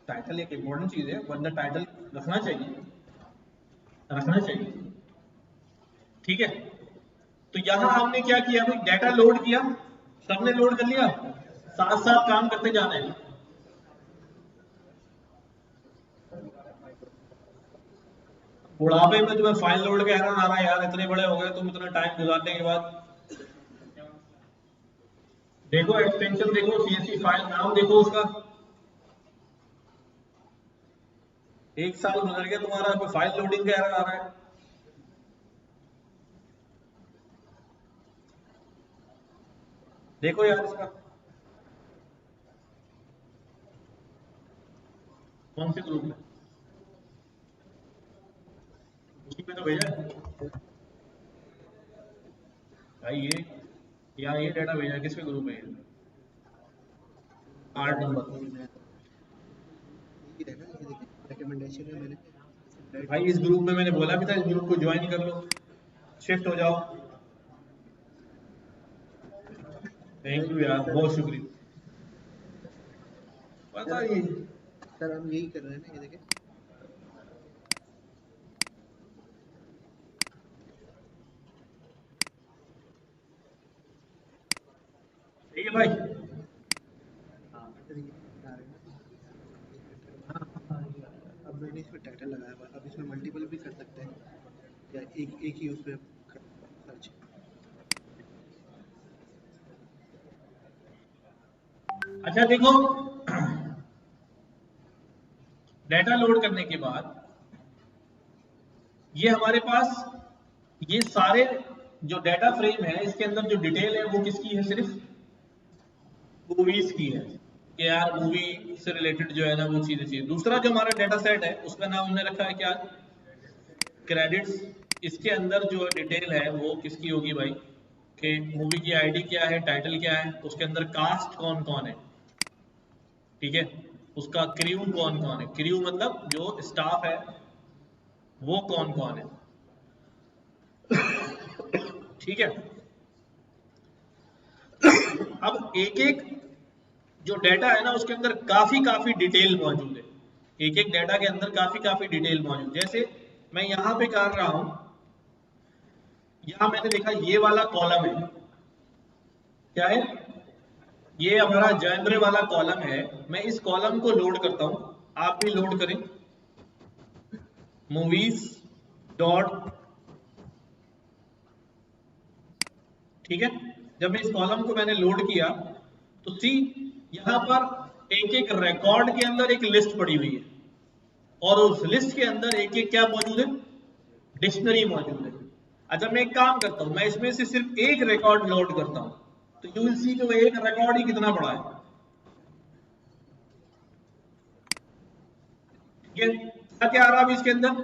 टाइटल एक इंपॉर्टेंट चीज है, वरना टाइटल रखना चाहिए, रखना चाहिए। ठीक है, तो यहां हमने क्या किया भाई, डेटा लोड किया, सबने लोड कर लिया, साथ साथ काम करते जाना है। बुढ़ापे में तुम्हें फाइल लोड के हैरान आ रहा है यार, इतने बड़े हो गए तुम, इतना टाइम गुजारने के बाद। देखो एक्सटेंशन, देखो सीएसवी फाइल नाम देखो उसका, 1 साल गुजर गया तुम्हारा, फाइल लोडिंग का एरर आ रहा है। देखो यार इसका कौन से ग्रुप में, उसी पे तो भेजा है भाई ये, यार ये डाटा भेजा किस पे ग्रुप में है, 8 नंबर। रिकमेंडेशन है मैंने भाई इस ग्रुप में मैंने बोला भी था, इस ग्रुप को ज्वाइन कर लो, शिफ्ट हो जाओ। थैंक यू यार, बहुत शुक्रिया। पता ही सर, हम यही कर रहे हैं ना, ये देखें। ठीक है भाई, अब मैंने इसमें टाइटल लगाया हुआ, अब इसमें मल्टीपल भी कर सकते हैं या एक ही उसमें सर्च। अच्छा देखो, डेटा लोड करने के बाद ये हमारे पास ये सारे जो डेटा फ्रेम है, इसके अंदर जो डिटेल है वो किसकी है, सिर्फ मूवीज की है कि यार मूवी से रिलेटेड जो है ना वो चीजें चाहिए। दूसरा जो हमारा डेटा सेट है उसका नाम हमने रखा है क्या, क्रेडिट्स। इसके अंदर जो डिटेल है वो किसकी होगी भाई, कि मूवी की आईडी क्या है, टाइटल क्या है, उसके अंदर कास्ट कौन कौन है, ठीक है, उसका क्रू कौन कौन है, क्रू मतलब जो स्टाफ है वो कौन कौन है। ठीक है, अब एक एक जो डेटा है ना उसके अंदर काफी डिटेल मौजूद है, एक एक डेटा के अंदर काफी डिटेल मौजूद। जैसे मैं यहां पे कर रहा हूं, यहां मैंने देखा ये वाला कॉलम है, क्या है, ये हमारा जनरे वाला कॉलम है। मैं इस कॉलम को लोड करता हूं, आप भी लोड करें, मूवीज डॉट, ठीक है। जब मैं इस कॉलम को मैंने लोड किया तो सी यहां पर एक एक रिकॉर्ड के अंदर एक लिस्ट पड़ी हुई है, और उस लिस्ट के अंदर एक एक क्या मौजूद है, डिक्शनरी मौजूद है। अच्छा मैं एक काम करता हूं, मैं इसमें से सिर्फ एक रिकॉर्ड लोड करता हूं, तो यू विल सी कि वो एक रिकॉर्ड ही कितना बड़ा है। ये क्या क्या आ रहा है अभी इसके अंदर,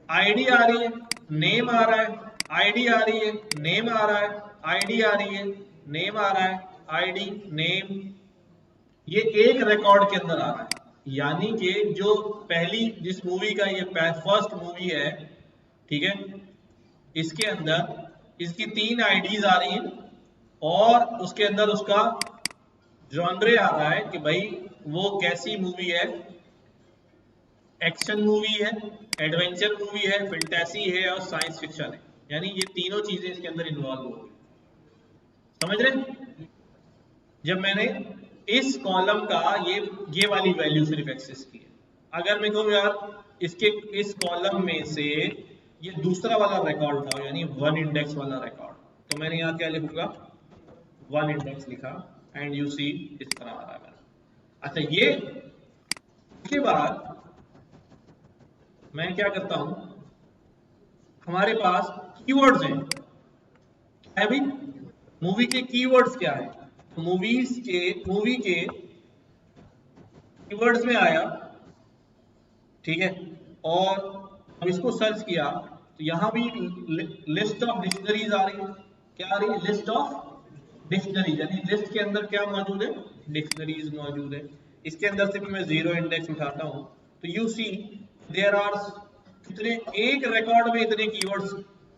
आईडी आ रही है, नेम आ रहा है, आईडी आ रही है, नेम आ रहा है, आईडी आ रही है, नेम आ रहा है, आईडी नेम, ये एक रिकॉर्ड के अंदर आ रहा है। यानी कि जो पहली जिस मूवी का ये फर्स्ट मूवी है, ठीक है, इसके अंदर इसकी 3 आईडीज आ रही हैं और उसके अंदर उसका जॉनरे आ रहा है कि भाई वो कैसी मूवी है, एक्शन मूवी है, एडवेंचर मूवी है, फैंटेसी है और साइंस फिक्शन है। यानी ये तीनों चीजें इसके अंदर इन्वॉल्व हो गई, समझ रहे हैं? जब मैंने इस कॉलम का ये वाली वैल्यू सिर्फ एक्सेस की है, अगर मैं कहूँ यार इसके इस कॉलम में से ये दूसरा वाला रिकॉर्ड उठाओ, यानी 1 इंडेक्स वाला रिकॉर्ड, तो मैंने यहाँ क्या लिखूंगा, 1 इंडेक्स लिखा एंड यू सी इस तरह आ रहा है मेरा। अच्छा ये के बाद मैं क्या करता हूं, हमारे पास कीवर्ड्स हैं, क्या है भाई, मूवी के कीवर्ड्स क्या है, तो मूवी के कीवर्ड्स में आया, ठीक है, और अब इसको सर्च किया तो यहां भी लिस्ट ऑफ डिक्शनरीज आ रही है, क्या आ रही है, लिस्ट ऑफ डिक्शनरीज, यानी लिस्ट के अंदर क्या मौजूद है, डिक्शनरीज मौजूद है। इसके अंदर से भी मैं 0 इंडेक्स उठाता हूं तो यू सी देयर आर कितने, एक रिकॉर्ड में इतने कीवर्ड्स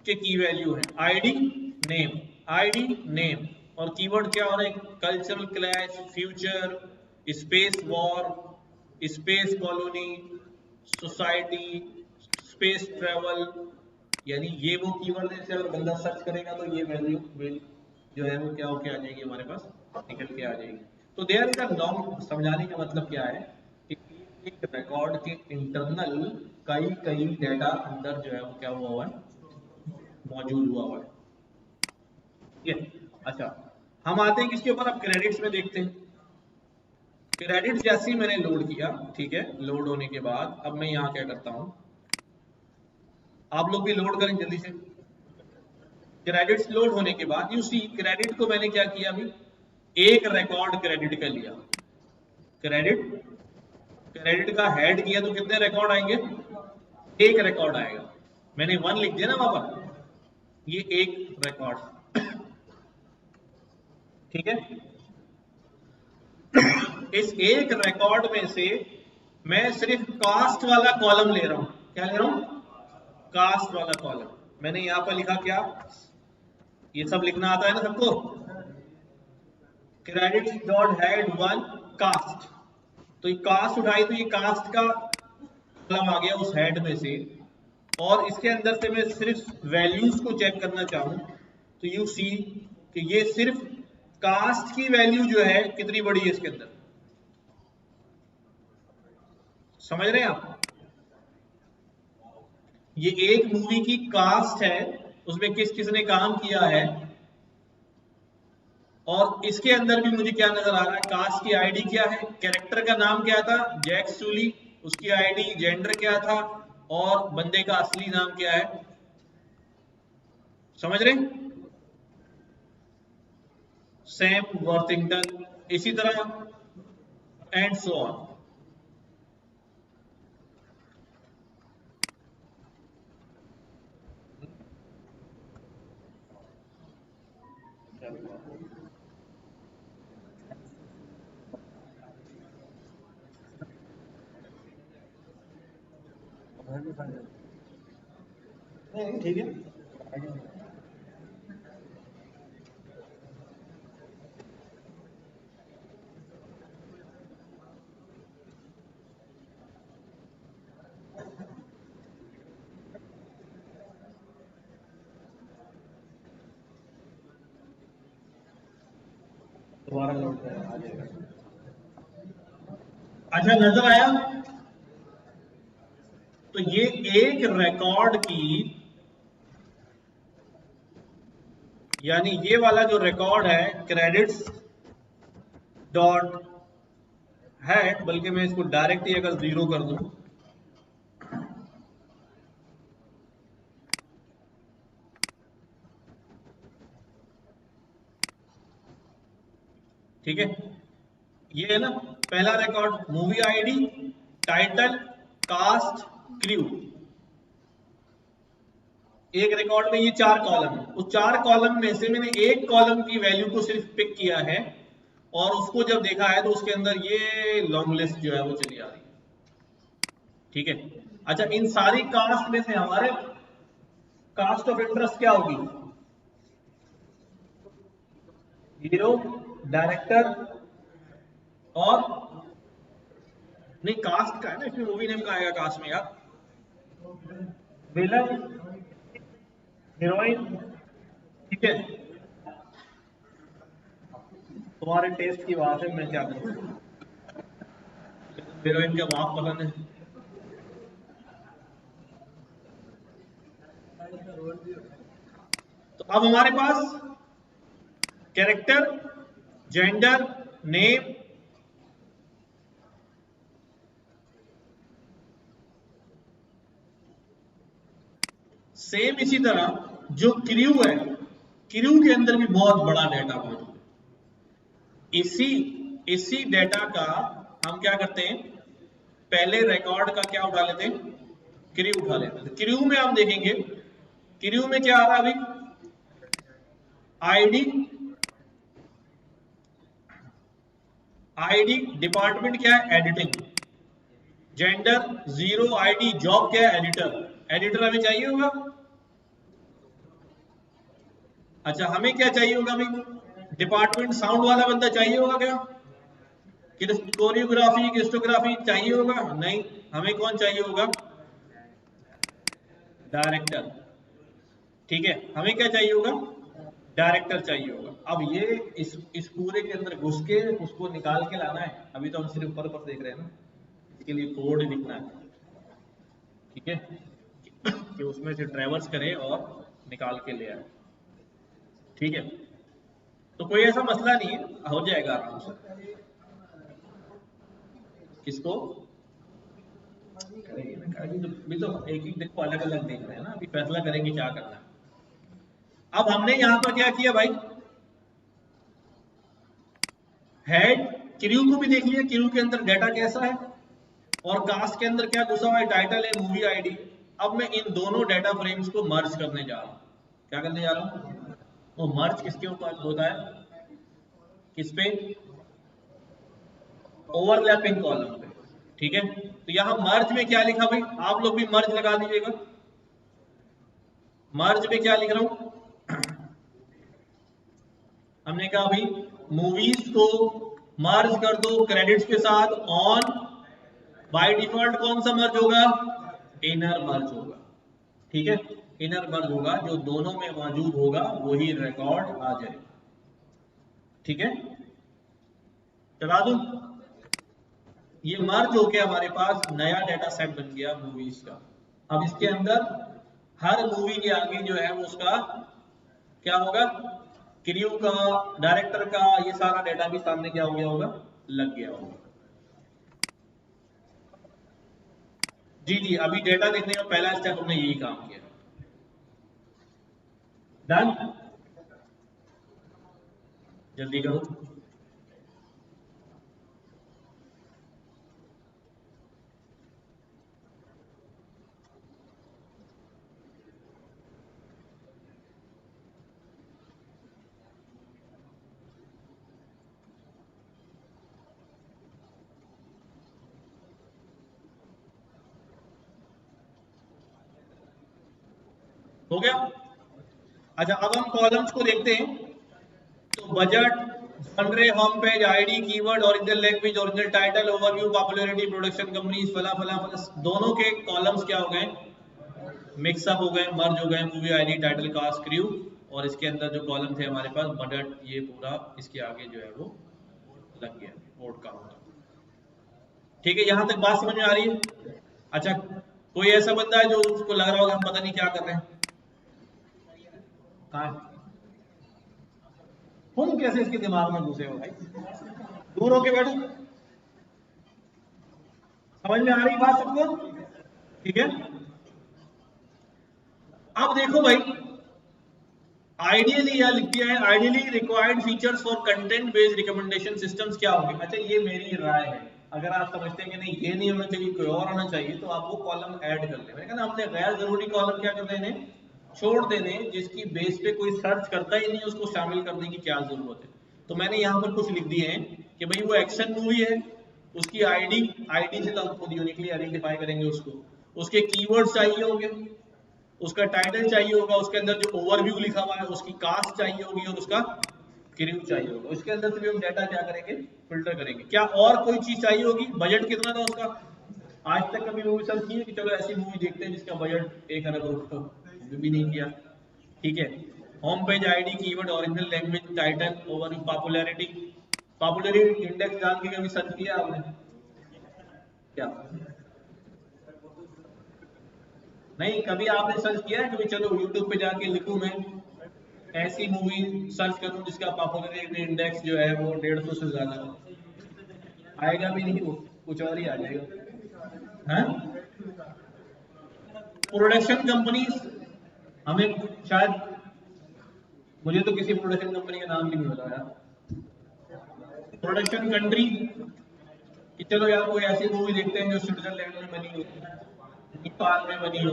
के की वैल्यू है, आईडी नेम, आईडी नेम, और कीवर्ड क्या हो रहे हैं, cultural clash, future, space war, space colony, society, space travel. यानी ये वो कीवर्ड है, अगर बंदा सर्च करेगा तो ये वैल्यू जो है वो क्या होके आ जाएगी, हमारे पास निकल के आ जाएगी। तो देयर का लॉन्ग समझाने का मतलब क्या है कि एक रिकॉर्ड के इंटरनल कई कई डेटा अंदर जो है वो क्या हुआ है, मौजूद हुआ है। ये अच्छा, हम आते हैं किसके ऊपर, अब क्रेडिट्स में देखते हैं। क्रेडिट जैसे ही मैंने लोड किया, ठीक है, लोड होने के बाद अब मैं यहाँ क्या करता हूँ, आप लोग भी लोड करें जल्दी से। क्रेडिट्स लोड होने के बाद यू सी क्रेडिट को मैंने क्या किया, अभी एक रिकॉर्ड क्रेडिट का लिया, क्रेडिट का हेड किया तो कितने रिकॉर्ड आएंगे, एक रिकॉर्ड आएगा, मैंने 1 लिख दिया ना वहां पर, ये एक रिकॉर्ड, ठीक है। इस एक रिकॉर्ड में से मैं सिर्फ कास्ट वाला कॉलम ले रहा हूं, क्या ले रहा हूं, कास्ट वाला कॉलम। मैंने यहां पर लिखा क्या, ये सब लिखना आता है ना सबको, क्रेडिट डॉट हेड 1 कास्ट, तो ये कास्ट उठाई तो ये कास्ट का कॉलम आ गया उस हेड में से, और इसके अंदर से मैं सिर्फ वैल्यूज को चेक करना चाहूं तो यू सी कि ये सिर्फ कास्ट की वैल्यू जो है कितनी बड़ी है इसके अंदर, समझ रहे हैं आप, ये एक मूवी की कास्ट है, उसमें किस किसने काम किया है, और इसके अंदर भी मुझे क्या नजर आ रहा है, कास्ट की आईडी क्या है, कैरेक्टर का नाम क्या था, जैक सूली, उसकी आईडी, जेंडर क्या था, और बंदे का असली नाम क्या है, समझ रहे, सैम वॉशिंगटन, इसी तरह एंड सो ऑन। ठीक है, दोबारा लोड करना आ जाएगा। अच्छा नजर आया, तो ये एक रिकॉर्ड की, यानी ये वाला जो रिकॉर्ड है क्रेडिट्स डॉट हेड, बल्कि मैं इसको डायरेक्ट ही अगर 0 कर दूं, ठीक है, ये है ना पहला record, movie ID, title, cast, crew. एक रिकॉर्ड में ये 4 कॉलम है, उस 4 कॉलम में से मैंने एक कॉलम की वैल्यू को सिर्फ पिक किया है और उसको जब देखा है तो उसके अंदर ये लॉन्ग लिस्ट जो है वो चली आ रही है। ठीक है, अच्छा इन सारी कास्ट में से हमारे कास्ट ऑफ इंटरेस्ट क्या होगी? हीरो, डायरेक्टर और नहीं कास्ट का है ना इसमें, मूवी नेम का आएगा कास्ट में यार, विलन, हीरोइन। ठीक है, तुम्हारे टेस्ट की बात है, मैं क्या करूं, हीरोइन का बाप पसंद है। तो अब हमारे पास कैरेक्टर, जेंडर, नेम, सेम इसी तरह जो क्रू है, क्रू के अंदर भी बहुत बड़ा डेटा मौजूद है। इसी डेटा का हम क्या करते हैं, पहले रिकॉर्ड का क्या उठा लेते हैं, क्रू उठा लेते हैं। क्रू में हम देखेंगे, क्रू में क्या आ रहा है अभी, आईडी, आईडी डिपार्टमेंट क्या है, एडिटिंग, जेंडर 0, आईडी, जॉब क्या है, एडिटर। एडिटर हमें चाहिए होगा। अच्छा हमें क्या चाहिए होगा भाई, डिपार्टमेंट साउंड वाला बंदा चाहिए होगा क्या, कोरियोग्राफी, क्रिस्टोग्राफी चाहिए होगा, नहीं, हमें कौन चाहिए होगा, डायरेक्टर। ठीक है, हमें क्या चाहिए होगा, डायरेक्टर चाहिए होगा। अब ये इस पूरे के अंदर घुस के उसको निकाल के लाना है, अभी तो हम सिर्फ ऊपर ऊपर देख रहे हैं ना, इसके लिए कोड लिखना है। ठीक है, कि उसमें से ट्रेवर्स करे और निकाल के ले आए। ठीक है, तो कोई ऐसा मसला नहीं है, हो जाएगा आराम से। किसको अभी तो एक एक देखो अलग अलग देख रहे हैं ना, अभी फैसला करेंगे क्या करना है। अब हमने यहां पर क्या किया भाई, हेड, क्रू को भी देख लिया, क्रू के अंदर डाटा कैसा है, और कास्ट के अंदर क्या घुसा हुआ है, टाइटल है, मूवी आईडी। अब मैं इन दोनों डाटा फ्रेम्स को मर्ज करने जा रहा हूं। क्या करने जा रहा हूं, वो मर्ज किसके ऊपर होता है, किस पे, ओवरलैपिंग कॉलम पे। ठीक है, तो यहां मर्ज में क्या लिखा भाई, आप लोग भी मर्ज लगा दीजिएगा। मर्ज में क्या लिख रहा हूं, हमने कहा भाई मूवीज को मर्ज कर दो क्रेडिट्स के साथ ऑन, बाय डिफॉल्ट कौन सा मर्ज होगा, इनर मर्ज होगा। ठीक है, इनर मर्ज होगा, जो दोनों में मौजूद होगा वही रिकॉर्ड आ जाए। ठीक है, चला दूं, ये मर्ज होके हमारे पास नया डेटा सेट बन गया मूवीज का। अब इसके अंदर हर मूवी के आगे जो है वो उसका क्या होगा, क्रू का, डायरेक्टर का, ये सारा डेटा भी सामने क्या हो गया होगा, लग गया होगा। जी जी, अभी डेटा देखने का पहला स्टेप हमने यही काम किया। डन, जल्दी करो। हो गया। अच्छा अब हम कॉलम्स को देखते हैं, तो budget, genre, home page, ID, keyword, original language, original title, overview, popularity, production companies, फला फला फला, दोनों के कॉलम्स क्या हो गए, मिक्सअप हो गए, मर्ज हो गए, movie ID, title, cast, crew. और इसके अंदर जो कॉलम थे हमारे पास बजट, ये पूरा इसके आगे जो है वो लग गया, वोट काउंट। ठीक है, यहां तक बात समझ में आ रही है। अच्छा कोई ऐसा बंदा है जो उसको लग रहा होगा हम पता नहीं क्या कर रहे हैं, कहाँ है? तुम कैसे इसके दिमाग में घुसे हो भाई, दूर होके बैठो। समझ में आ रही बात सबको, ठीक है। अब देखो भाई, आइडियली यह लिख दिया है, ideally required features for content based recommendation systems क्या होंगे। अच्छा ये मेरी राय है, अगर आप समझते हैं कि नहीं ये नहीं होना चाहिए कोई और होना चाहिए तो आप वो कॉलम ऐड कर ले। मैंने कहा ना हमने गैर जरूरी कॉलम क्या कर देने, छोड़ देने, जिसकी बेस पे कोई सर्च करता ही नहीं उसको शामिल करने की क्या जरूरत है। तो मैंने यहाँ पर कुछ लिख दिए हैं कि भाई वो एक्शन मूवी है, उसकी आईडी, आईडी से तो आप खुद यूनिकली आइडेंटिफाई करेंगे उसको, उसके कीवर्ड्स चाहिए होंगे, उसका टाइटल चाहिए होगा, उसके अंदर जो ओवरव्यू लिखा हुआ है उसकी कास्ट चाहिए होगी और उसका क्रू चाहिए होगा। उसके अंदर से भी हम डाटा क्या करेंगे, फिल्टर करेंगे। क्या और कोई चीज चाहिए होगी, बजट कितना था उसका, आज तक कभी मूवी सर्च की है कि चलो ऐसी मूवी देखते हैं जिसका बजट 1 अरब रुपए हो, भी नहीं किया। ठीक है, home page ID, keyword, original language, title, overview, popularity, popularity index डाल के कभी सर्च किया आपने क्या, नहीं कभी आपने सर्च किया है, कभी चलो यूट्यूब पे जाके लिखूं मैं ऐसी मूवी सर्च करूं जिसका पॉपुलैरिटी इंडेक्स जो है वो 150 से ज्यादा है, आएगा भी नहीं, वो कुछ और ही आ जाएगा। हैं प्रोडक्शन कंपनीज, हमें शायद, मुझे तो किसी प्रोडक्शन कंपनी का नाम भी नहीं पता यार। प्रोडक्शन कंट्री, कि चलो यार कोई ऐसी मूवी देखते हैं जो स्विट्जरलैंड में बनी हो, नेपाल में बनी हो,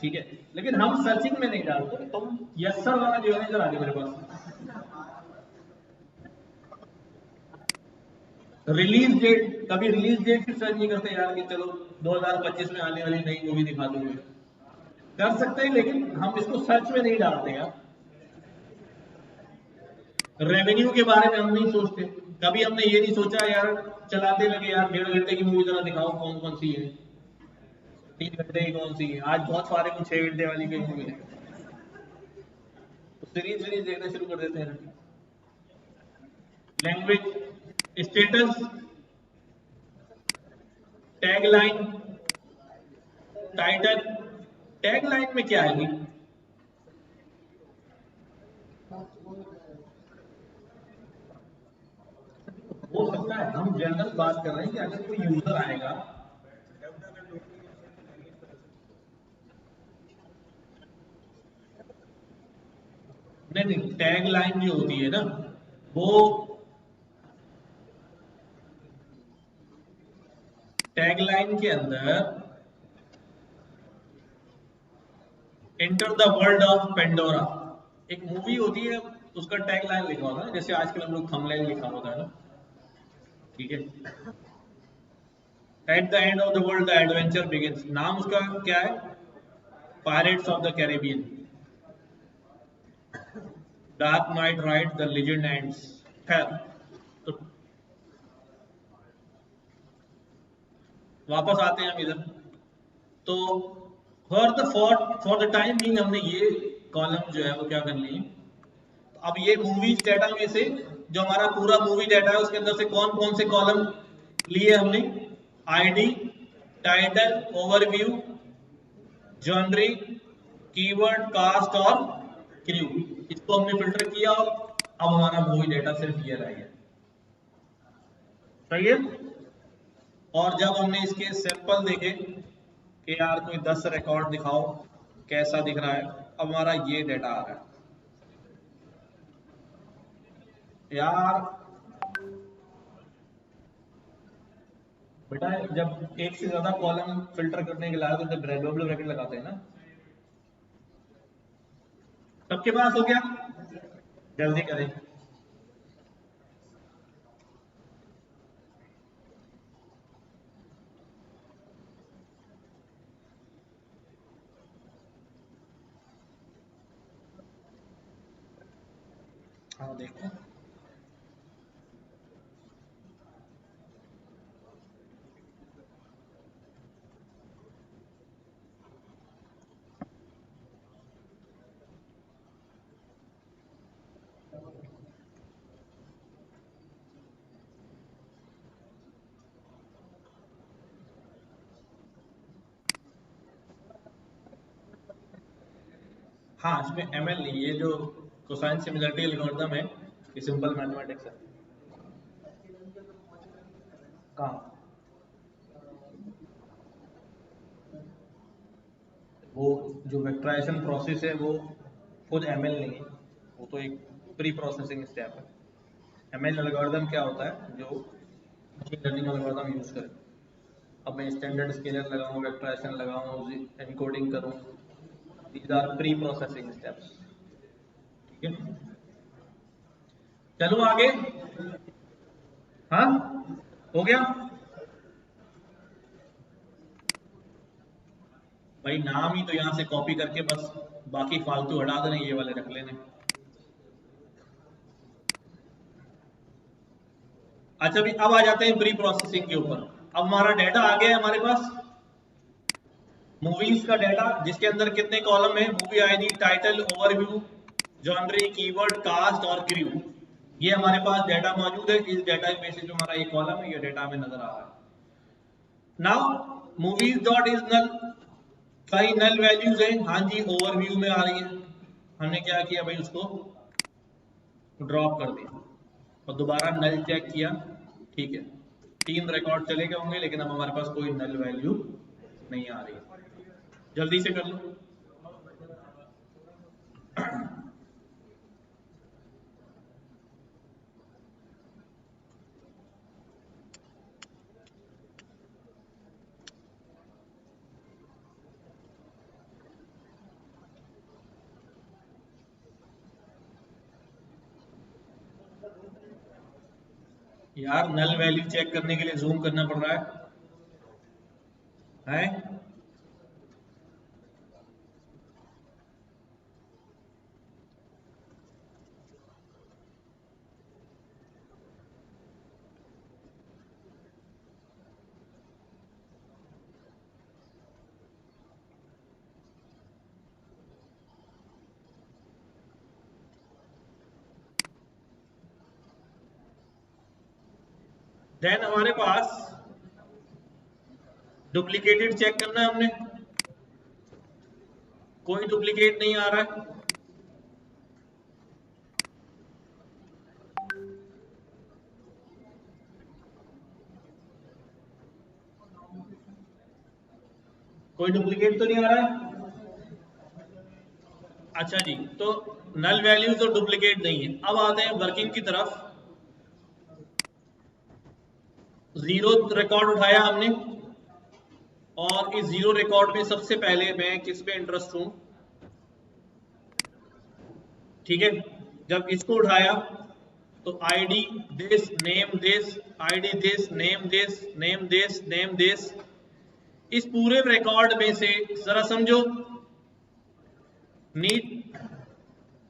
ठीक है, लेकिन हम सर्चिंग में नहीं डालते। तुम यस सर वाला जो है इधर आ जाओ मेरे पास। रिलीज डेट, कभी रिलीज डेट की सर्च नहीं करते यार कि चलो 2025 में आने वाली नई मूवी दिखा दो, कर सकते हैं लेकिन हम इसको सर्च में नहीं डालते यार। रेवेन्यू के बारे में हम नहीं सोचते, कभी हमने ये नहीं सोचा यार, चलाते लगे यार 1.5 घंटे की मूवी जरा दिखाओ कौन कौन सी है, 3 घंटे की कौन सी है, आज बहुत सारे को 6 घंटे वाली कोई मूवी है, तो सीरीज सीरीज देखना शुरू कर देते हैं। Language, status, tagline, title, tagline में क्या है जी, हो सकता है हम जनरल बात कर रहे हैं कि अगर कोई यूजर आएगा, नहीं नहीं टैग लाइन जो होती है ना वो, टैग लाइन के अंदर enter the world of Pandora, एक मूवी होती है उसका टैग लाइन लिखा होता है, जैसे आजकल हम लोग थंबनेल लिखा होता है ना, ठीक है, at the end of the world the adventure begins, नाम उसका क्या है, pirates of the Caribbean, dark night right the legend ends. खैर, तो वापस आते हैं हम इधर, तो फॉर द टाइम बीइंग हमने ये कॉलम जो है वो क्या कर लिए। अब ये मूवीज डाटा में से जो हमारा पूरा मूवी डाटा है उसके अंदर से कौन कौन से कॉलम लिए हमने, ID, title, overview, genre, keyword, cast और क्रू, इसको हमने फिल्टर किया और अब हमारा मूवी डाटा सिर्फ ये रह गया। सही है, और जब हमने इसके सैंपल देखे कि यार कोई 10 रिकॉर्ड दिखाओ कैसा दिख रहा है, अब हमारा ये डाटा आ रहा है यार। बेटा जब एक से ज्यादा कॉलम फिल्टर करने के लिए तो जब डबल ब्रैकेट लगाते हैं ना, सबके पास हो गया, जल्दी करें। हाँ देखो, हाँ इसमें एमएल नहीं, ये जो कोसाइन सिमिलरिटी एल्गोरिथम है ये सिंपल मैथमेटिक्स है। कहाँ, वो जो वेक्टराइजेशन प्रोसेस है वो खुद ML नहीं है, वो तो एक प्री प्रोसेसिंग स्टेप है। ML एल्गोरिथम क्या होता है, जो मशीन लर्निंग एल्गोरिथम यूज करे। अब मैं स्टैंडर्ड स्केलर लगाऊं, वेक्टराइजेशन लगाऊं, एनकोडिंग करूं, these are preprocessing steps. ठीक है, चलो आगे। हाँ, हो गया भाई, नाम ही तो यहां से कॉपी करके बस बाकी फालतू हटा देने, ये वाले रख लेने। अच्छा भी अब आ जाते हैं प्री प्रोसेसिंग के ऊपर। अब हमारा डाटा आ गया है हमारे पास, मूवीज का डाटा, जिसके अंदर कितने कॉलम है, movie ID, title, overview, genre, keyword, cast और क्रू। ये हमारे पास डाटा मौजूद है। इस डाटा में से जो हमारा ये कॉलम है, ये डाटा में नजर आ रहा है। Now movies dot is null, कई नल वैल्यूज है, हाँ जी, ओवरव्यू में आ रही है। हमने क्या किया भाई, उसको ड्रॉप कर दिया और दोबारा नल चेक किया। ठीक है, 3 रिकॉर्ड चले गए होंगे, लेकिन अब हमारे पास कोई नल वैल्यू नहीं आ रही। जल्दी से कर लो। यार नल वैल्यू चेक करने के लिए जूम करना पड़ रहा है? देन हमारे पास डुप्लीकेटेड चेक करना है हमने, कोई डुप्लीकेट नहीं आ रहा है। कोई डुप्लीकेट तो नहीं आ रहा है। अच्छा जी, तो नल वैल्यूज और डुप्लीकेट नहीं है। अब आते हैं वर्किंग की तरफ। जीरो रिकॉर्ड उठाया हमने, और इस जीरो रिकॉर्ड में सबसे पहले मैं किस पे इंटरेस्ट हूं? ठीक है, जब इसको उठाया तो ID this, name this, ID this, name this, name this, name this, इस पूरे रिकॉर्ड में से जरा समझो, नीट,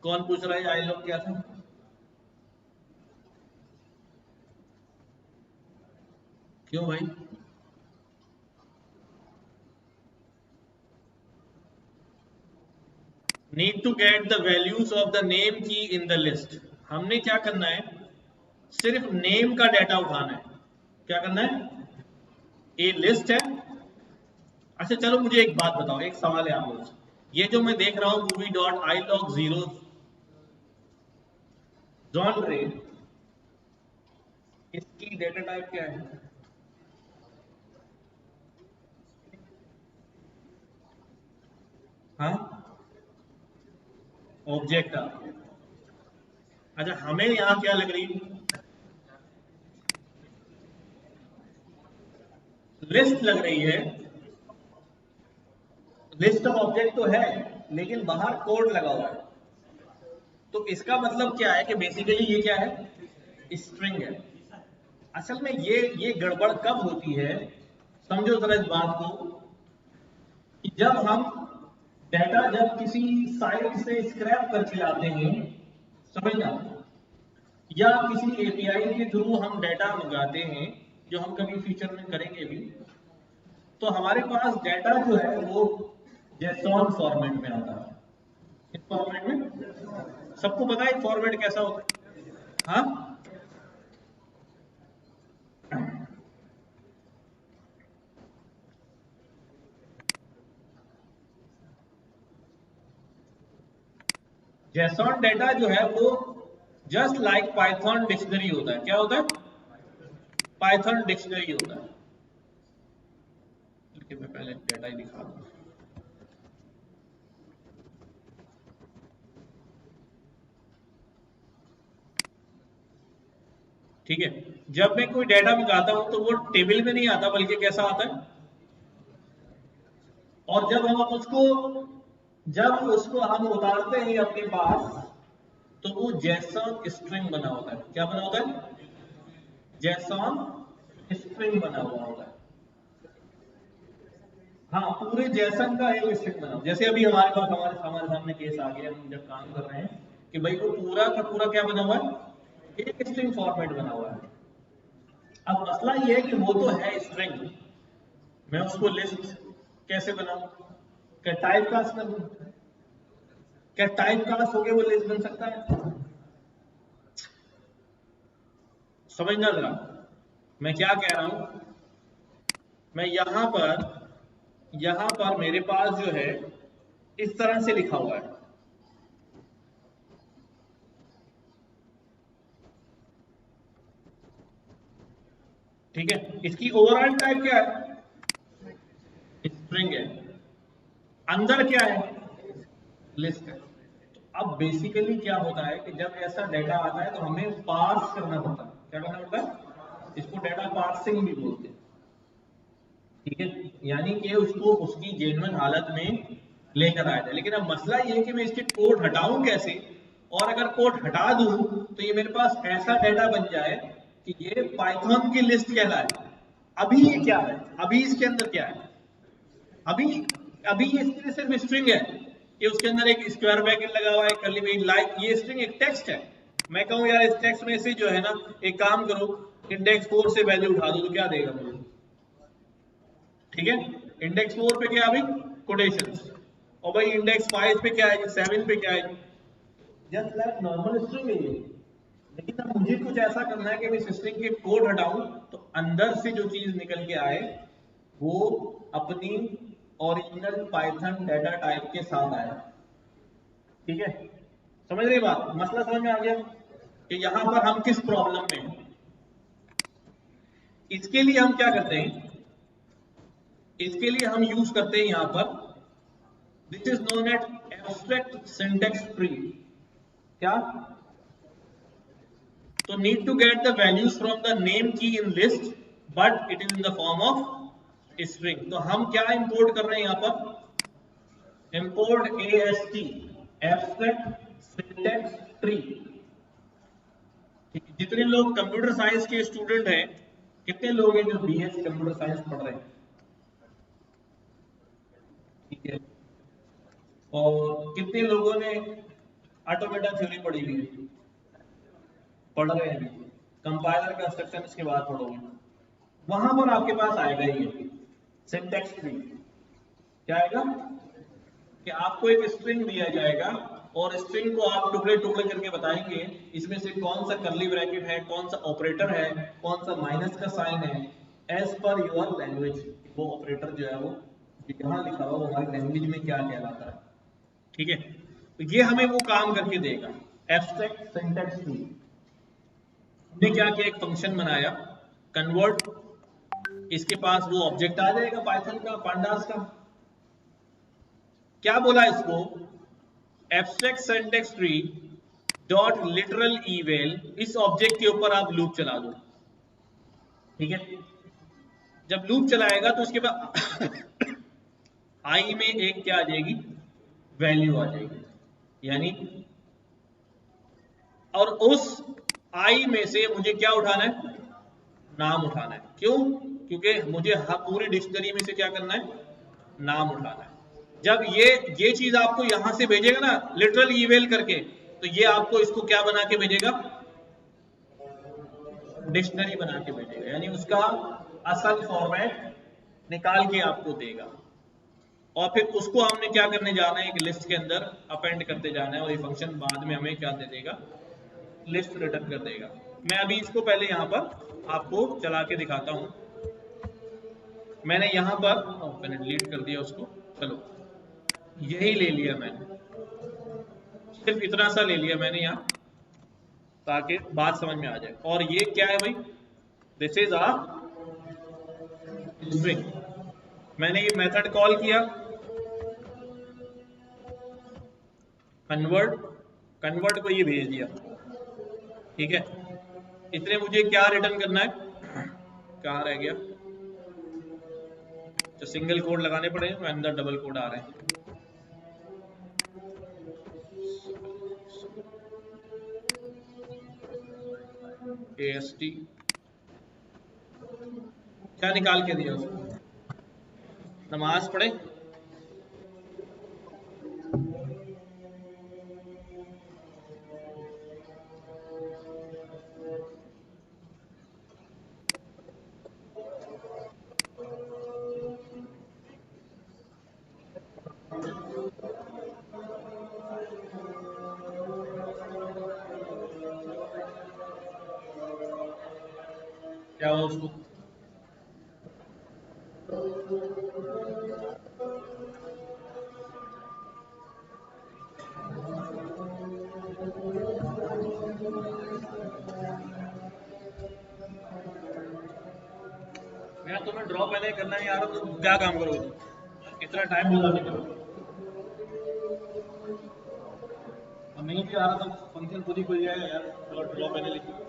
कौन पूछ रहा है आई लॉग क्या था? क्यों भाई? Need to get the values of the name key in the list. हमने क्या करना है, सिर्फ नेम का डाटा उठाना है। क्या करना है? ये लिस्ट है। अच्छा चलो मुझे एक बात बताओ, एक सवाल है आप लोगों से, ये जो मैं देख रहा हूं movie dot I log zero genre, इसकी डेटा टाइप क्या है? हाँ, ऑब्जेक्ट। अच्छा, हमें यहां क्या लग रही है? लिस्ट लग रही है। लिस्ट ऑफ ऑब्जेक्ट तो है, लेकिन बाहर कोड लगा हुआ है। तो इसका मतलब क्या है कि बेसिकली ये क्या है? स्ट्रिंग है। असल में ये गड़बड़ कब होती है, समझो जरा इस बात को, कि जब हम डाटा जब किसी साइट से स्क्रैप करके लाते हैं, समझना, या किसी एपीआई के थ्रू हम डाटा मंगाते हैं, जो हम कभी फ्यूचर में करेंगे भी, तो हमारे पास डाटा जो है वो जेसॉन फॉर्मेट में आता है। इस फॉर्मेट में सबको पता है फॉर्मेट कैसा होता है? हाँ, जेसॉन डाटा जो है वो जस्ट लाइक पाइथन डिक्शनरी होता है। क्या होता है? पाइथन डिक्शनरी होता है। लेकिन मैं पहले डाटा ही दिखा दूं। ठीक है। जब मैं कोई डेटा मंगाता हूं तो वो टेबल में नहीं आता, बल्कि कैसा आता है, और जब उसको हम उतारते हैं अपने पास, तो वो जैसन स्ट्रिंग बना होता है। क्या बना होता है? जैसन स्ट्रिंग बना हुआ होता है। हाँ, पूरे जैसन का एक स्ट्रिंग बना। जैसे अभी हमारे पास हमारे सामने केस आ गया, हम जब काम कर रहे हैं कि भाई वो पूरा का पूरा क्या बना हुआ है, एक स्ट्रिंग फॉर्मेट बना हुआ है। अब मसला ये है कि वो तो है स्ट्रिंग, मैं उसको लिस्ट कैसे बनाऊं? क्या टाइप कास्ट कर दूं? क्या टाइप कास्ट होके वो लिस्ट बन सकता है? समझना जरा मैं क्या कह रहा हूं। मैं यहां पर मेरे पास जो है इस तरह से लिखा हुआ है, ठीक है। इसकी ओवरऑल टाइप क्या है? स्ट्रिंग है। अंदर क्या है? लिस्ट है। तो अब बेसिकली क्या होता है कि जब ऐसा डेटा आता है तो हमें पार्स करना पड़ता है। क्या करना पड़ता है? इसको डेटा पार्सिंग भी बोलते हैं, ठीक है। यानी कि उसको उसकी जेन्युइन हालत में लेकर आया जाए। लेकिन अब मसला ये है कि मैं इसके कोड हटाऊं कैसे, और अगर कोड हटा दूं तो ये मेरे पास ऐसा डेटा बन जाए कि ये पाइथन की लिस्ट कहलाए। अभी ये क्या है? अभी इसके अंदर क्या है? अभी अभी ये इसके लिए सिर्फ स्ट्रिंग है कि उसके अंदर एक स्क्वायर ब्रैकेट लगा हुआ है, कर्ली ब्रैकेट, लाइक ये स्ट्रिंग एक टेक्स्ट है। मैं कहूं यार इस टेक्स्ट में से जो है ना, एक काम करो, इंडेक्स 4 से वैल्यू उठा दो, तो क्या देगा मुझे? ठीक है। इंडेक्स 4 पे क्या है? अभी कोटेशंस। और भाई इंडेक्स 5 पे क्या है, 7 पे क्या है? जस्ट लाइक नॉर्मल स्ट्रिंग है ये। लेकिन अब मुझे कुछ ऐसा करना है कि मैं इस स्ट्रिंग के कोड हटाऊं तो अंदर से जो चीज निकल के आए वो अपनी ओरिजिनल पाइथन डेटा टाइप के साथ आए। ठीक है, समझ रही बात? मसला समझ में आ गया कि यहां पर हम किस प्रॉब्लम में हैं। इसके लिए हम क्या करते हैं, इसके लिए हम यूज करते हैं यहां पर, this is known at abstract syntax tree. क्या? तो need to get the values from the name key in list but it is in the form of string. तो हम क्या इंपोर्ट कर रहे हैं यहां पर? Import AST, abstract syntax tree. जितने लोग कंप्यूटर साइंस के स्टूडेंट हैं, कितने लोग हैं जो BS कंप्यूटर साइंस पढ़ रहे हैं? ठीक है। और कितने लोगों ने ऑटोमेटा थ्योरी पढ़ी हुई है? पढ़ रहे हैं अभी। कंपाइलर कंस्ट्रक्शन इसके बाद पढ़ोगे, वहां पर आपके पास आएगा ये सिंटैक्स ट्री। क्या आएगा कि आपको एक स्ट्रिंग दिया जाएगा और स्ट्रिंग को आप टुकड़े टुकड़े करके बताएंगे इसमें से कौन सा कर्ली ब्रैकेट है, कौन सा ऑपरेटर है, कौन सा माइनस का साइन है, एज पर योर लैंग्वेज। वो ऑपरेटर जो है वो यहाँ लिखा हुआ वो हमारी लैंग्वेज में क्या कहलाता है। ठीक है, तो ये हमें वो काम करके देगा एब्स्ट्रैक्ट सिंटैक्स ट्री। हमने क्या किया, एक फंक्शन बनाया कन्वर्ट, इसके पास वो ऑब्जेक्ट आ जाएगा पाइथन का, पांडास का। क्या बोला इसको? Abstract syntax tree dot literal eval, इस ऑब्जेक्ट के ऊपर आप लूप चला दो। ठीक है, जब लूप चलाएगा तो उसके बाद आई में एक क्या आ जाएगी, वैल्यू आ जाएगी, यानी और उस आई में से मुझे क्या उठाना है, नाम उठाना है। क्यों? क्योंकि मुझे पूरी डिक्शनरी में से क्या करना है, नाम उठाना है। जब ये चीज आपको यहां से भेजेगा ना लिटरल ईमेल करके, तो ये आपको इसको क्या बना के भेजेगा, डिक्शनरी बना के भेजेगा, यानी उसका असल फॉर्मेट निकाल के आपको देगा। और फिर उसको हमने क्या करने जाना है, एक लिस्ट के अंदर अपेंड करते जाना है, और ये फंक्शन बाद में हमें क्या दे देगा, लिस्ट रिटर्न कर देगा। मैं अभी इसको पहले यहां पर आपको चला के दिखाता हूं। मैंने यहां पर मैंने डिलीट कर दिया उसको, चलो यही ले लिया मैंने, सिर्फ इतना सा ले लिया मैंने यहां ताकि बात समझ में आ जाए। और ये क्या है भाई, दिस इज अ स्ट्रिंग। मैंने ये मेथड कॉल किया कन्वर्ट, कन्वर्ट को ये भेज दिया। ठीक है, इसलिए मुझे क्या रिटर्न करना है, कहाँ रह गया, तो सिंगल कोड लगाने पड़ेंगे, अंदर डबल कोड आ रहे हैं। AST क्या निकाल के दिया उसको, नमाज पढ़े, क्या हुआ उसको, मैं तुम्हें ड्रॉप पहले करना है यार, तुम क्या काम करोगे, कितना टाइम लगा करो, नहीं भी आ रहा था फंक्शन खुद ही खुल जाएगा यार, चलो ड्रॉप पहले लिखो।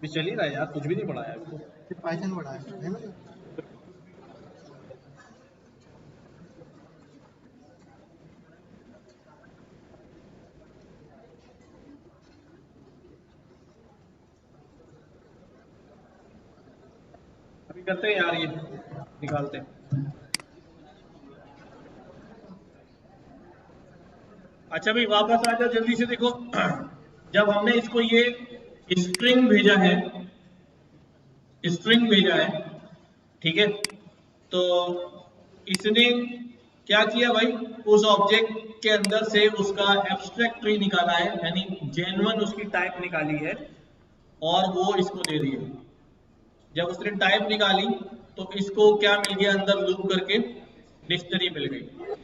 भी चल ही रहा है यार, कुछ भी नहीं पढ़ाया इसको, पाइथन पढ़ा है ना। अभी करते हैं यार, ये निकालते हैं। अच्छा भाई वापस आ जाओ जल्दी से, देखो जब हमने इसको ये स्ट्रिंग भेजा है, स्ट्रिंग भेजा है, ठीक है, तो इसने क्या किया भाई, उस ऑब्जेक्ट के अंदर से उसका एब्स्ट्रैक्ट ट्री निकाला है, यानी जेन्युइन उसकी टाइप निकाली है और वो इसको दे दी है। जब उसने टाइप निकाली तो इसको क्या मिल गया, अंदर लूप करके डिक्शनरी मिल गई।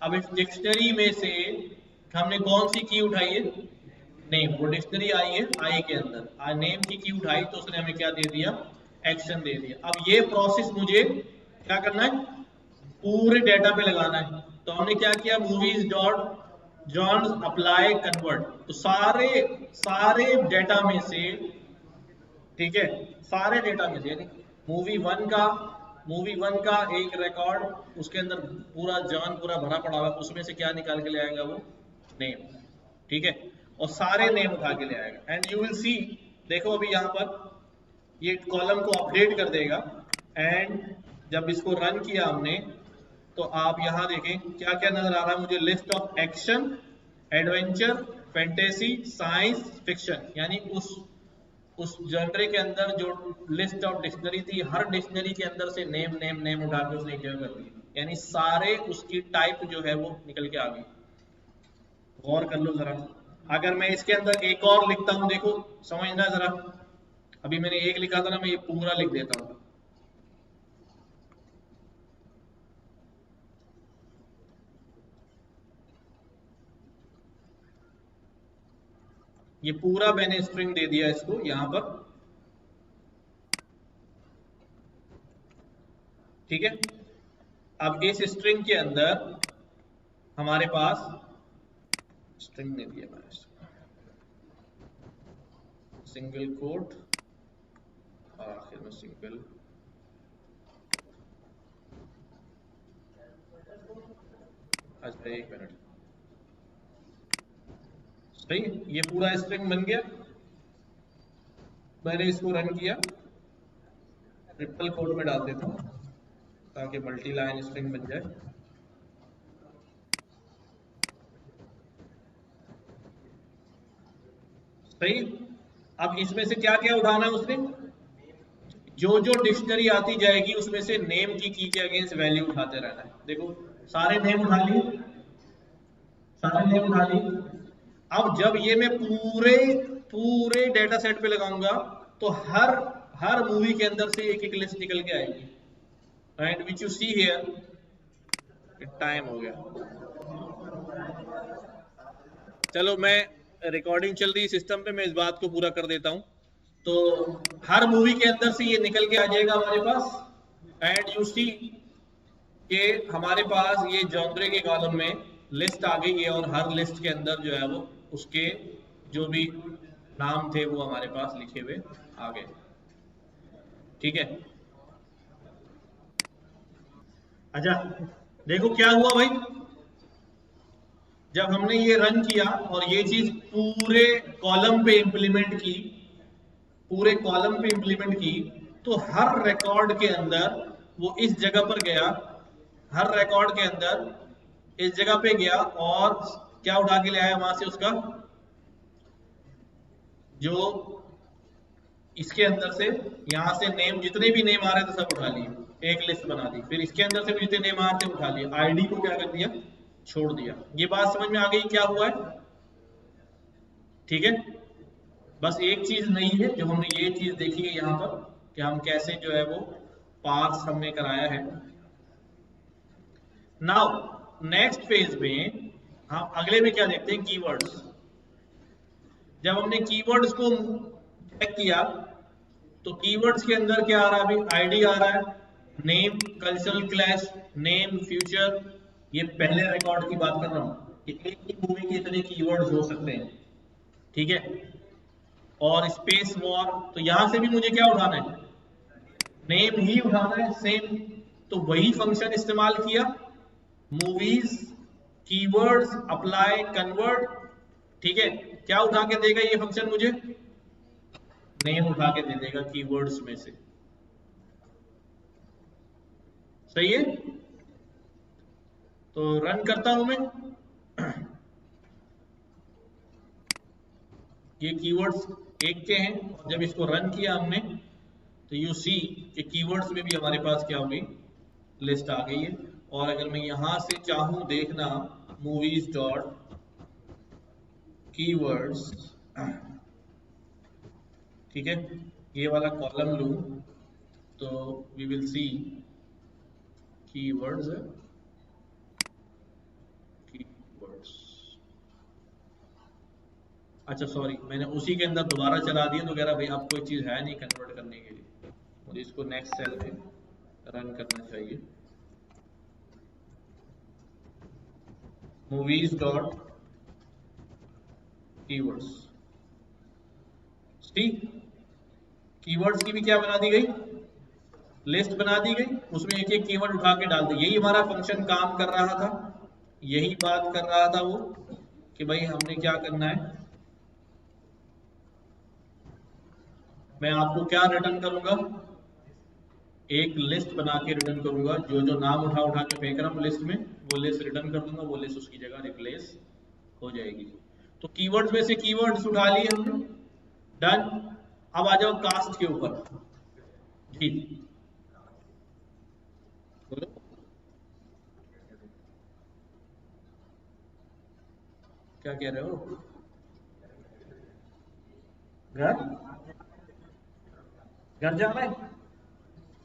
अब इस डिक्शनरी में से हमने कौन सी की उठाई है, नेम, वो डिक्शनरी आई है आई के अंदर, नेम की उठाई तो उसने हमें क्या दे दिया, एक्शन दे दिया। अब ये प्रोसेस मुझे क्या करना है, पूरे डेटा पे लगाना है, तो हमने क्या किया, movies dot John apply convert, तो सारे सारे डेटा में से, ठीक है, सारे डेटा में से, यानी मूवी वन का एक रिकॉर्ड, उसके अंदर पूरा जॉन पूरा भरा पड़ा हुआ, उसमें से क्या निकाल के ले आएगा, वो नेम, ठीक है, और सारे नेम उठा के ले आएगा। एंड यू विल सी, देखो अभी यहाँ पर ये कॉलम को अपडेट कर देगा, एंड जब इसको रन किया हमने तो आप यहाँ देखें क्या क्या नजर आ रहा है मुझे, list of action, adventure, fantasy, science, fiction, यानी उस जनरे के अंदर जो लिस्ट ऑफ डिक्शनरी थी, हर डिक्शनरी के अंदर से नेम नेम नेम उठा के उसने क्या कर दी, यानी सारे उसकी टाइप जो है वो निकल के आ गई। गौर कर लो जरा, अगर मैं इसके अंदर एक और लिखता हूं, देखो समझना जरा, अभी मैंने एक लिखा था ना, मैं ये पूरा लिख देता हूं, ये पूरा मैंने स्ट्रिंग दे दिया इसको यहां पर, ठीक है। अब इस स्ट्रिंग के अंदर हमारे पास स्ट्रिंग दे दिया मैंने, सिंगल कोट, आखिर में सिंगल, अच्छा एक मिनट, सही, ये पूरा स्ट्रिंग बन गया। मैंने इसको रन किया, ट्रिपल कोट में डाल देता हूं ताकि मल्टी लाइन स्ट्रिंग बन जाए। सही, अब इसमें से क्या क्या उठाना है उसने, जो जो डिक्शनरी आती जाएगी उसमें से नेम की के अगेंस्ट वैल्यू उठाते रहना है। देखो सारे नेम उठा लिए, सारे नेम उठा लिए। अब जब ये मैं पूरे डेटा सेट पे लगाऊंगा तो हर मूवी के अंदर से एक एक लिस्ट निकल के आएगी, and which you see here, time हो गया। चलो मैं रिकॉर्डिंग चल रही सिस्टम पे, मैं इस बात को पूरा कर देता हूं। तो हर मूवी के अंदर से ये निकल के आ जाएगा हमारे पास, एंड यू सी कि हमारे पास ये जॉनरे के कॉलम में लिस्ट आ गई है और हर लिस्ट के अंदर जो है वो उसके जो भी नाम थे वो हमारे पास लिखे हुए आ गए। ठीक है, अच्छा देखो क्या हुआ भाई, जब हमने ये रन किया और ये चीज पूरे कॉलम पे इंप्लीमेंट की, पूरे कॉलम पे इंप्लीमेंट की, तो हर रिकॉर्ड के अंदर वो इस जगह पर गया, हर रिकॉर्ड के अंदर इस जगह पे गया और क्या उठा के ले आया वहां से, उसका जो इसके अंदर से यहां से नेम, जितने भी नेम आ रहे थे सब उठा लिए, एक लिस्ट बना दी। फिर इसके अंदर से भी जितने नेम आ रहे थे उठा लिए, आईडी को क्या कर दिया, छोड़ दिया। ये बात समझ में आ गई क्या हुआ है? ठीक है, बस एक चीज नहीं है जो हमने ये चीज देखी है यहाँ पर कि हम कैसे जो है वो पार्स हमने कराया है। नाउ नेक्स्ट फेज में हम अगले में क्या देखते हैं, कीवर्ड्स। जब हमने कीवर्ड्स को चेक किया तो कीवर्ड्स के अंदर क्या आ रहा है, अभी आईडी आ रहा है, name, cultural clash, name, future. ये पहले रिकॉर्ड की बात कर रहा हूं कि एक ही मूवी के इतने कीवर्ड्स हो सकते हैं। ठीक है, और स्पेस वॉर, तो यहां से भी मुझे क्या उठाना है, नेम ही उठाना है सेम। तो वही फंक्शन इस्तेमाल किया, मूवीज, कीवर्ड्स, अप्लाई, कन्वर्ट। ठीक है, क्या उठा के देगा ये फंक्शन मुझे, नेम उठा के दे देगा कीवर्ड्स में से। सही है, तो रन करता हूं मैं। ये कीवर्ड्स एक के हैं और जब इसको रन किया हमने तो यू सी कि कीवर्ड्स में भी हमारे पास क्या होगी, लिस्ट आ गई है। और अगर मैं यहां से चाहूं देखना मूवीज डॉट कीवर्ड्स, ठीक है, ये वाला कॉलम लूं तो we will see keywords, keywords. अच्छा सॉरी, मैंने उसी के अंदर दोबारा चला दिया तो कह रहा भाई अब कोई चीज है नहीं कन्वर्ट करने के लिए, मुझे इसको नेक्स्ट सेल में रन करना चाहिए। मूवीज डॉट कीवर्ड्स, ठीक, कीवर्ड्स की भी क्या बना दी गई, लिस्ट बना दी गई, उसमें एक एक कीवर्ड उठा के डाल दी। यही हमारा फंक्शन काम कर रहा था, यही बात कर रहा था वो कि भाई हमने क्या करना है, मैं आपको क्या रिटर्न करूंगा, एक लिस्ट बना के रिटर्न करूंगा, जो जो नाम उठा उठा के फेंक रहा हूं लिस्ट में वो लिस्ट रिटर्न कर दूंगा, वो लिस्ट उसकी जगह रिप्लेस हो जाएगी। तो कीवर्ड्स में से कीवर्ड्स उठा लिए हमने, डन। अब आ जाओ कास्ट के ऊपर, जी बोलो क्या कह रहे हो, घर घर जाना है,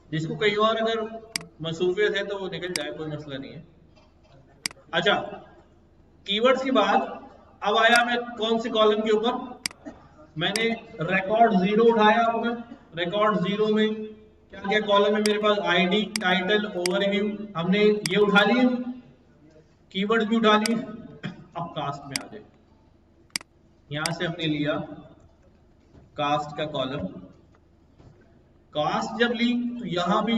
जिसको कई और अगर मसरूफियत है तो वो निकल जाए, कोई मसला नहीं है। अच्छा, कीवर्ड्स के बाद अब आया मैं कौन से कॉलम के ऊपर, मैंने रिकॉर्ड 0 उठाया होगा। रिकॉर्ड 0 में क्या क्या कॉलम है मेरे पास, आईडी, टाइटल, ओवरव्यू, हमने ये उठा लिए, कीवर्ड्स भी उठा लिए। अब कास्ट में आ जाए, यहां से हमने लिया कास्ट का कॉलम। कास्ट जब ली तो यहां भी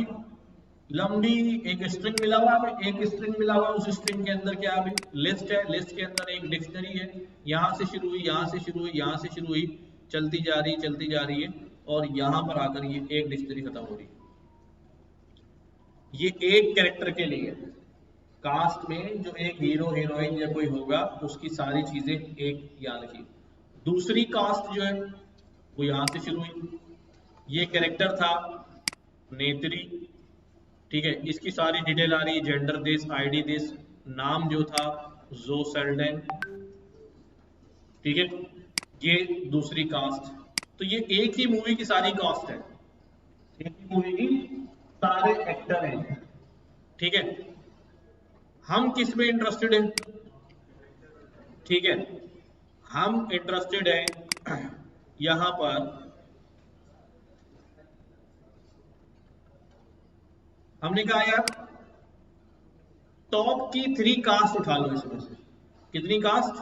लंबी एक स्ट्रिंग मिला हुआ है, एक स्ट्रिंग मिला हुआ है, उस स्ट्रिंग के अंदर क्या है, लिस्ट है, लिस्ट के अंदर एक डिक्शनरी है, यहां से शुरू हुई, यहां से शुरू हुई, यहां से शुरू हुई, चलती जा रही, चलती जा रही है, और यहां पर आकर ये एक डिक्शनरी खत्म हो रही है। ये एक कैरेक्टर के लिए, कास्ट में जो एक हीरो हीरोइन या कोई होगा उसकी सारी चीजें एक याद रखिए। दूसरी कास्ट जो है वो यहां से शुरू हुई, ये कैरेक्टर था नेत्री, ठीक है, इसकी सारी डिटेल आ रही है, जेंडर दिस, आईडी दिस, नाम जो था जो सेल्डन, ठीक है, ये दूसरी कास्ट। तो ये एक ही मूवी की सारी कास्ट है, एक ही मूवी की सारे एक्टर हैं, ठीक है। हम किस में इंटरेस्टेड हैं, ठीक है, हम इंटरेस्टेड हैं यहां पर, हमने कहा यार टॉप की 3 कास्ट उठा लो इसमें से। कितनी कास्ट?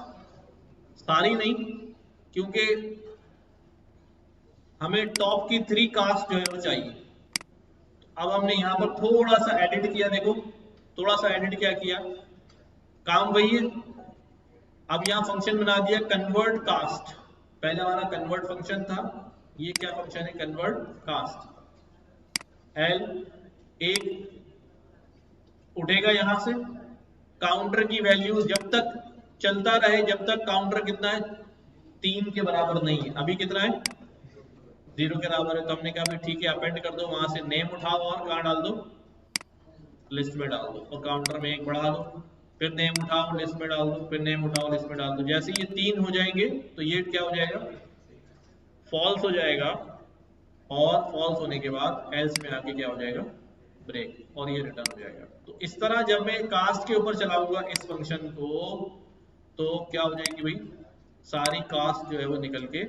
सारी नहीं, क्योंकि हमें टॉप की 3 कास्ट जो है वो चाहिए। अब हमने यहां पर थोड़ा सा एडिट किया, देखो थोड़ा सा एडिट क्या किया, काम वही है। अब यहां फंक्शन बना दिया कन्वर्ट कास्ट। पहले हमारा कन्वर्ट फंक्शन था, ये क्या फंक्शन है? Convert cast. एल एक उठेगा यहां से, काउंटर की वैल्यू जब तक चलता रहे, जब तक काउंटर कितना है 3 के बराबर नहीं है। अभी कितना है? 0 के बराबर है। तो हमने कहा ठीक है अपेंड कर दो, वहां से नेम उठाओ और कहां डाल दो? लिस्ट में डाल दो, और काउंटर में 1 बढ़ा दो, फिर नेम उठाओ लिस्ट में डाल दो, फिर नेम उठाओ लिस्ट में डाल दो। जैसे ये 3 हो जाएंगे तो ये क्या हो जाएगा? फॉल्स हो जाएगा, और फॉल्स होने के बाद एल्स में आके क्या हो जाएगा? ब्रेक, और ये रिटर्न हो जाएगा। तो इस तरह जब मैं कास्ट के ऊपर चलाऊंगा इस फंक्शन को, तो क्या हो जाएगी भाई? सारी कास्ट जो है वो निकल के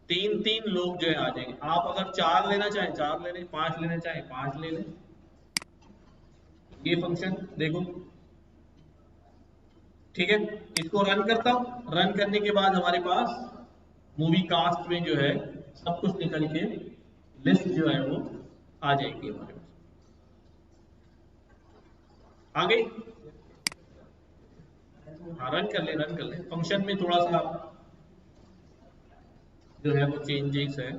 3 लोग जो है आ जाएंगे। आप अगर 4 लेना चाहें 4 ले लें, 5 लेना चाहें 5 ले लें। ये फंक्शन देखो, ठीक है। इसको रन करता हूं, रन करने के बाद हमारे पास मूवी कास्ट में जो है सब कुछ निकल के लिस्ट जो है वो आ जाएगी हमारे पास। आ गई? हाँ रन कर ले, रन कर ले। फंक्शन में थोड़ा सा जो है वो चेंजेस है।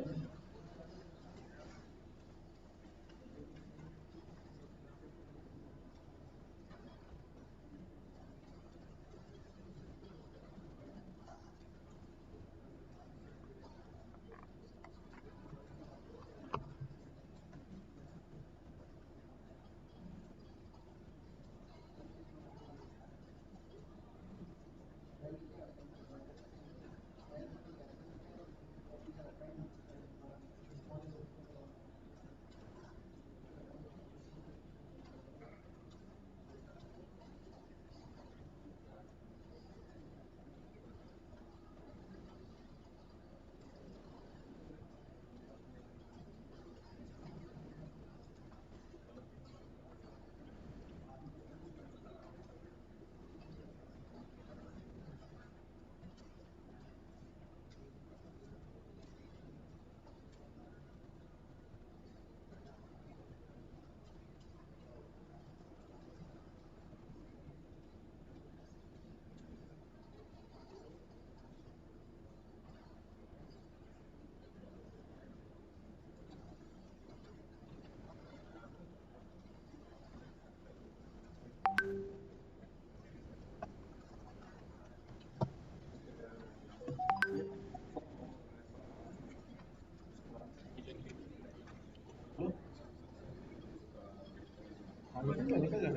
निकल जा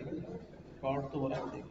शॉर्ट तो हो रहा है।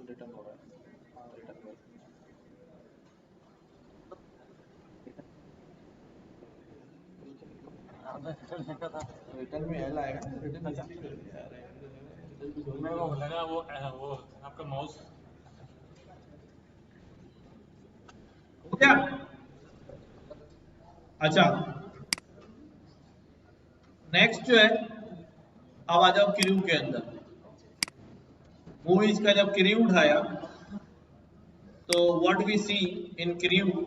रिटर्न हो रहा है, रिटर्न में एल आएगा ना, रिटर्न में वो लगा वो आपका माउस हो गया। अच्छा नेक्स्ट जो है, अब आ जाओ क्रू के अंदर। मूवीज का जब क्रू उठाया तो what we see in crew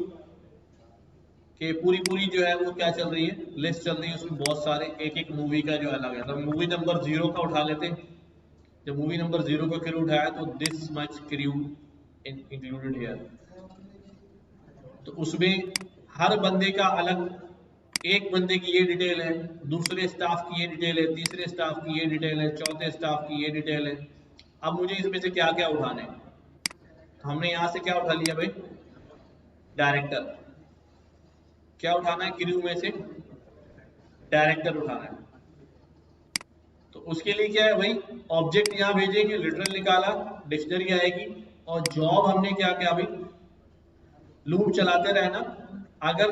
कि पूरी जो है वो क्या चल रही है? लिस्ट चल रही है। उसमें बहुत सारे एक मूवी का जो अलग है। तो मूवी नंबर 0 का उठा लेते हैं। जब मूवी नंबर 0 का क्रू उठाया तो this much crew included here. तो उसमें हर बंदे का अलग, एक बंदे की ये डिटेल है, दूसरे स्टाफ की ये डिटेल है, तीसरे स्टाफ की ये डिटेल है, चौथे स्टाफ की ये डिटेल है। अब मुझे इसमें से क्या क्या उठाना है? हमने यहां से क्या उठा लिया भाई? डायरेक्टर। क्या उठाना है क्रू में से? डायरेक्टर उठाना है। तो उसके लिए क्या है भाई? ऑब्जेक्ट यहां भेजेंगे, लिटरल निकाला, डिक्शनरी आएगी, और जॉब हमने क्या किया भाई? लूप चलाते रहना। अगर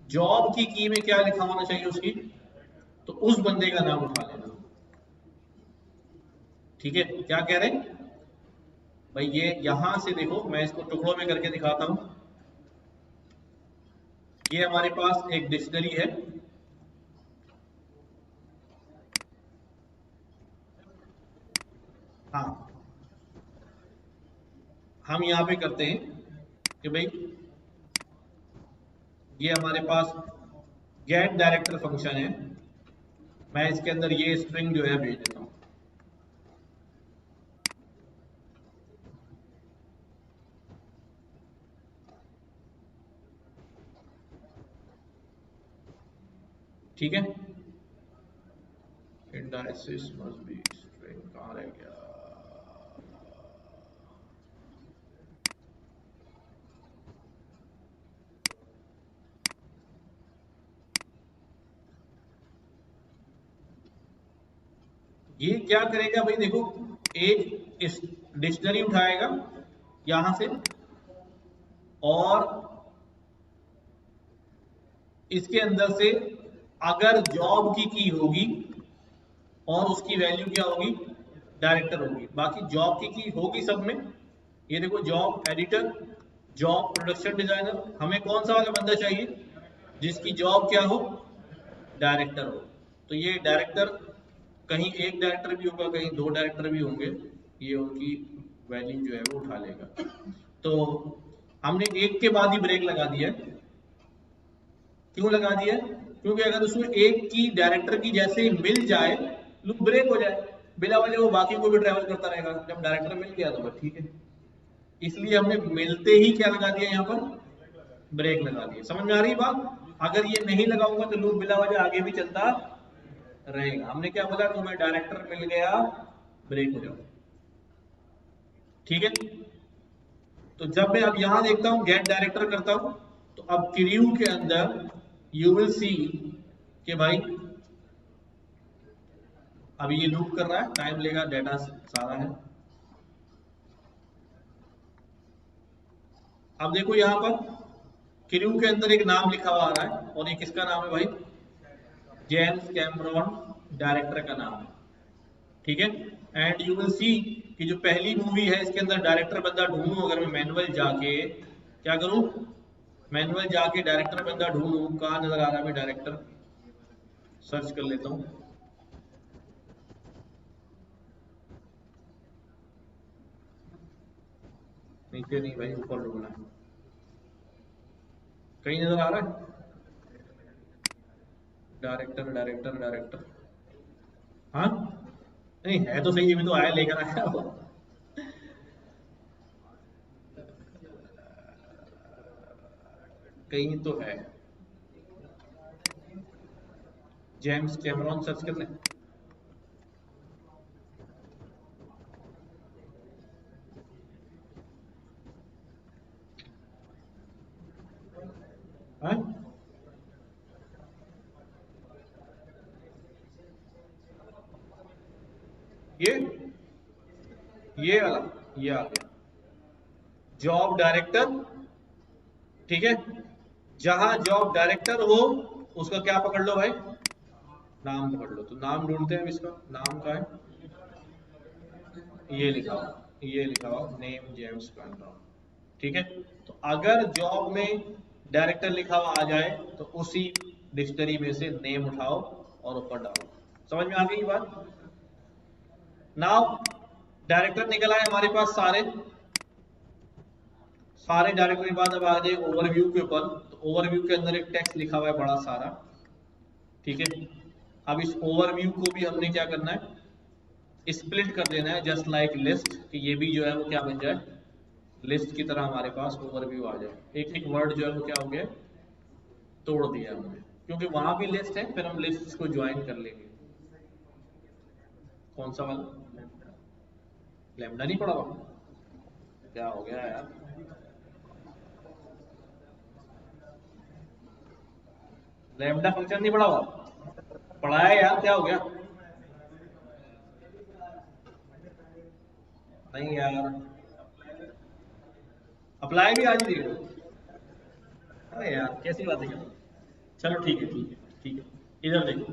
जॉब की की में क्या लिखा होना चाहिए उसकी, तो उस बंदे का नाम उठा लेना। ठीक है, क्या कह रहे हैं भाई? ये यहां से देखो, मैं इसको टुकड़ों में करके दिखाता हूं। ये हमारे पास एक डिक्शनरी है, हाँ, हम यहां पे करते हैं कि भाई ये हमारे पास गेट डायरेक्टर फंक्शन है, मैं इसके अंदर ये स्ट्रिंग जो है भेज देता हूं। ठीक है, इंडाइसिस मस्ट बी स्ट्रिंग, कहां रह गया? ये क्या करेगा भाई? देखो, एक डिक्शनरी उठाएगा यहां से, और इसके अंदर से अगर जॉब की होगी और उसकी वैल्यू क्या होगी? डायरेक्टर होगी। बाकी जॉब की होगी सब में। ये देखो, job editor, job production designer, हमें कौन सा वाला बंदा चाहिए जिसकी जॉब क्या हो? डायरेक्टर हो। तो ये डायरेक्टर, कहीं एक डायरेक्टर भी होगा, कहीं दो डायरेक्टर भी होंगे, ये उनकी वैल्यू जो है वो उठा लेगा। तो हमने एक के बाद ही ब्रेक लगा दिया है। क्यों लगा दिया? क्योंकि अगर उसमें एक की डायरेक्टर की जैसे ही मिल जाए, लूप ब्रेक हो जाए, बिना वजह वो बाकी को भी ट्रैवल करता रहेगा। जब डायरेक्टर मिल गया तो बस ठीक है। इसलिए हमने मिलते ही क्या लगा दिया? यहाँ पर ब्रेक लगा दिया। समझ में आ रही बात? अगर ये नहीं लगाऊंगा तो लूप बिना वजह आगे भी चलता रहेगा। हमने क्या बोला? तुम्हें डायरेक्टर मिल गया, ब्रेक हो जाओ। ठीक है, तो जब मैं अब यहां देखता हूं, गेट डायरेक्टर करता हूं, तो अब क्रू के अंदर यू विल सी कि भाई अभी ये लूप कर रहा है, टाइम लेगा, डेटा सारा है। अब देखो यहां पर क्रू के अंदर एक नाम लिखा हुआ आ रहा है, और ये किसका नाम है भाई? जेम्स कैमरॉन, डायरेक्टर का नाम है। ठीक है, एंड यू विल सी कि जो पहली मूवी है इसके अंदर डायरेक्टर बंदा ढूंढूं, अगर मैं मैनुअल जाके क्या करूं? मैनुअल जाके डायरेक्टर बंदा ढूंढूं, कहां नजर आ रहा है? मैं डायरेक्टर सर्च कर लेता हूं। नीचे नहीं भाई, ऊपर ढूंढना है। कहीं नजर आ रहा है? डायरेक्टर डायरेक्टर डायरेक्टर, हाँ नहीं है तो सही, ये भी तो आया, लेकर आया वो। कहीं तो है, जेम्स कैमरॉन सर्च कर ले। हाँ? ये वाला, ये आ गया जॉब डायरेक्टर। ठीक है, जहां जॉब डायरेक्टर हो उसका क्या पकड़ लो भाई? नाम पकड़ लो। तो नाम ढूंढते हैं, इसका नाम का है, ये लिखा हुआ, ये लिखा हुआ नेम जेम्स कैमरॉन। ठीक है, तो अगर जॉब में डायरेक्टर लिखा हुआ आ जाए तो उसी डिक्शनरी में से नेम उठाओ और ऊपर डालो। समझ में आ गई बात? नाउ डायरेक्टर निकल आए हमारे पास सारे डायरेक्टर के बाद अब आ जाए ओवरव्यू के ऊपर। तो ओवरव्यू के अंदर एक टेक्स्ट लिखा हुआ है बड़ा सारा। ठीक है, अब इस ओवरव्यू को भी हमने क्या करना है? स्प्लिट कर देना है जस्ट लाइक लिस्ट, कि ये भी जो है वो क्या बन जाए, लिस्ट की तरह हमारे पास ओवरव्यू आ जाए। एक एक वर्ड जो है वो क्या हो गया, तोड़ दिया हमने, क्योंकि वहां भी लिस्ट है, फिर हम लिस्ट को ज्वाइन कर लेंगे। कौन सा वाला, लैम्डा नहीं पढ़ा हुआ, क्या हो गया यार, लैम्डा फंक्शन नहीं पढ़ा हुआ, पढ़ा है यार, क्या हो गया, नहीं यार, अप्लाई भी आज देखो, अरे यार कैसी बातें कर, चलो ठीक है ठीक है ठीक है, इधर देखो,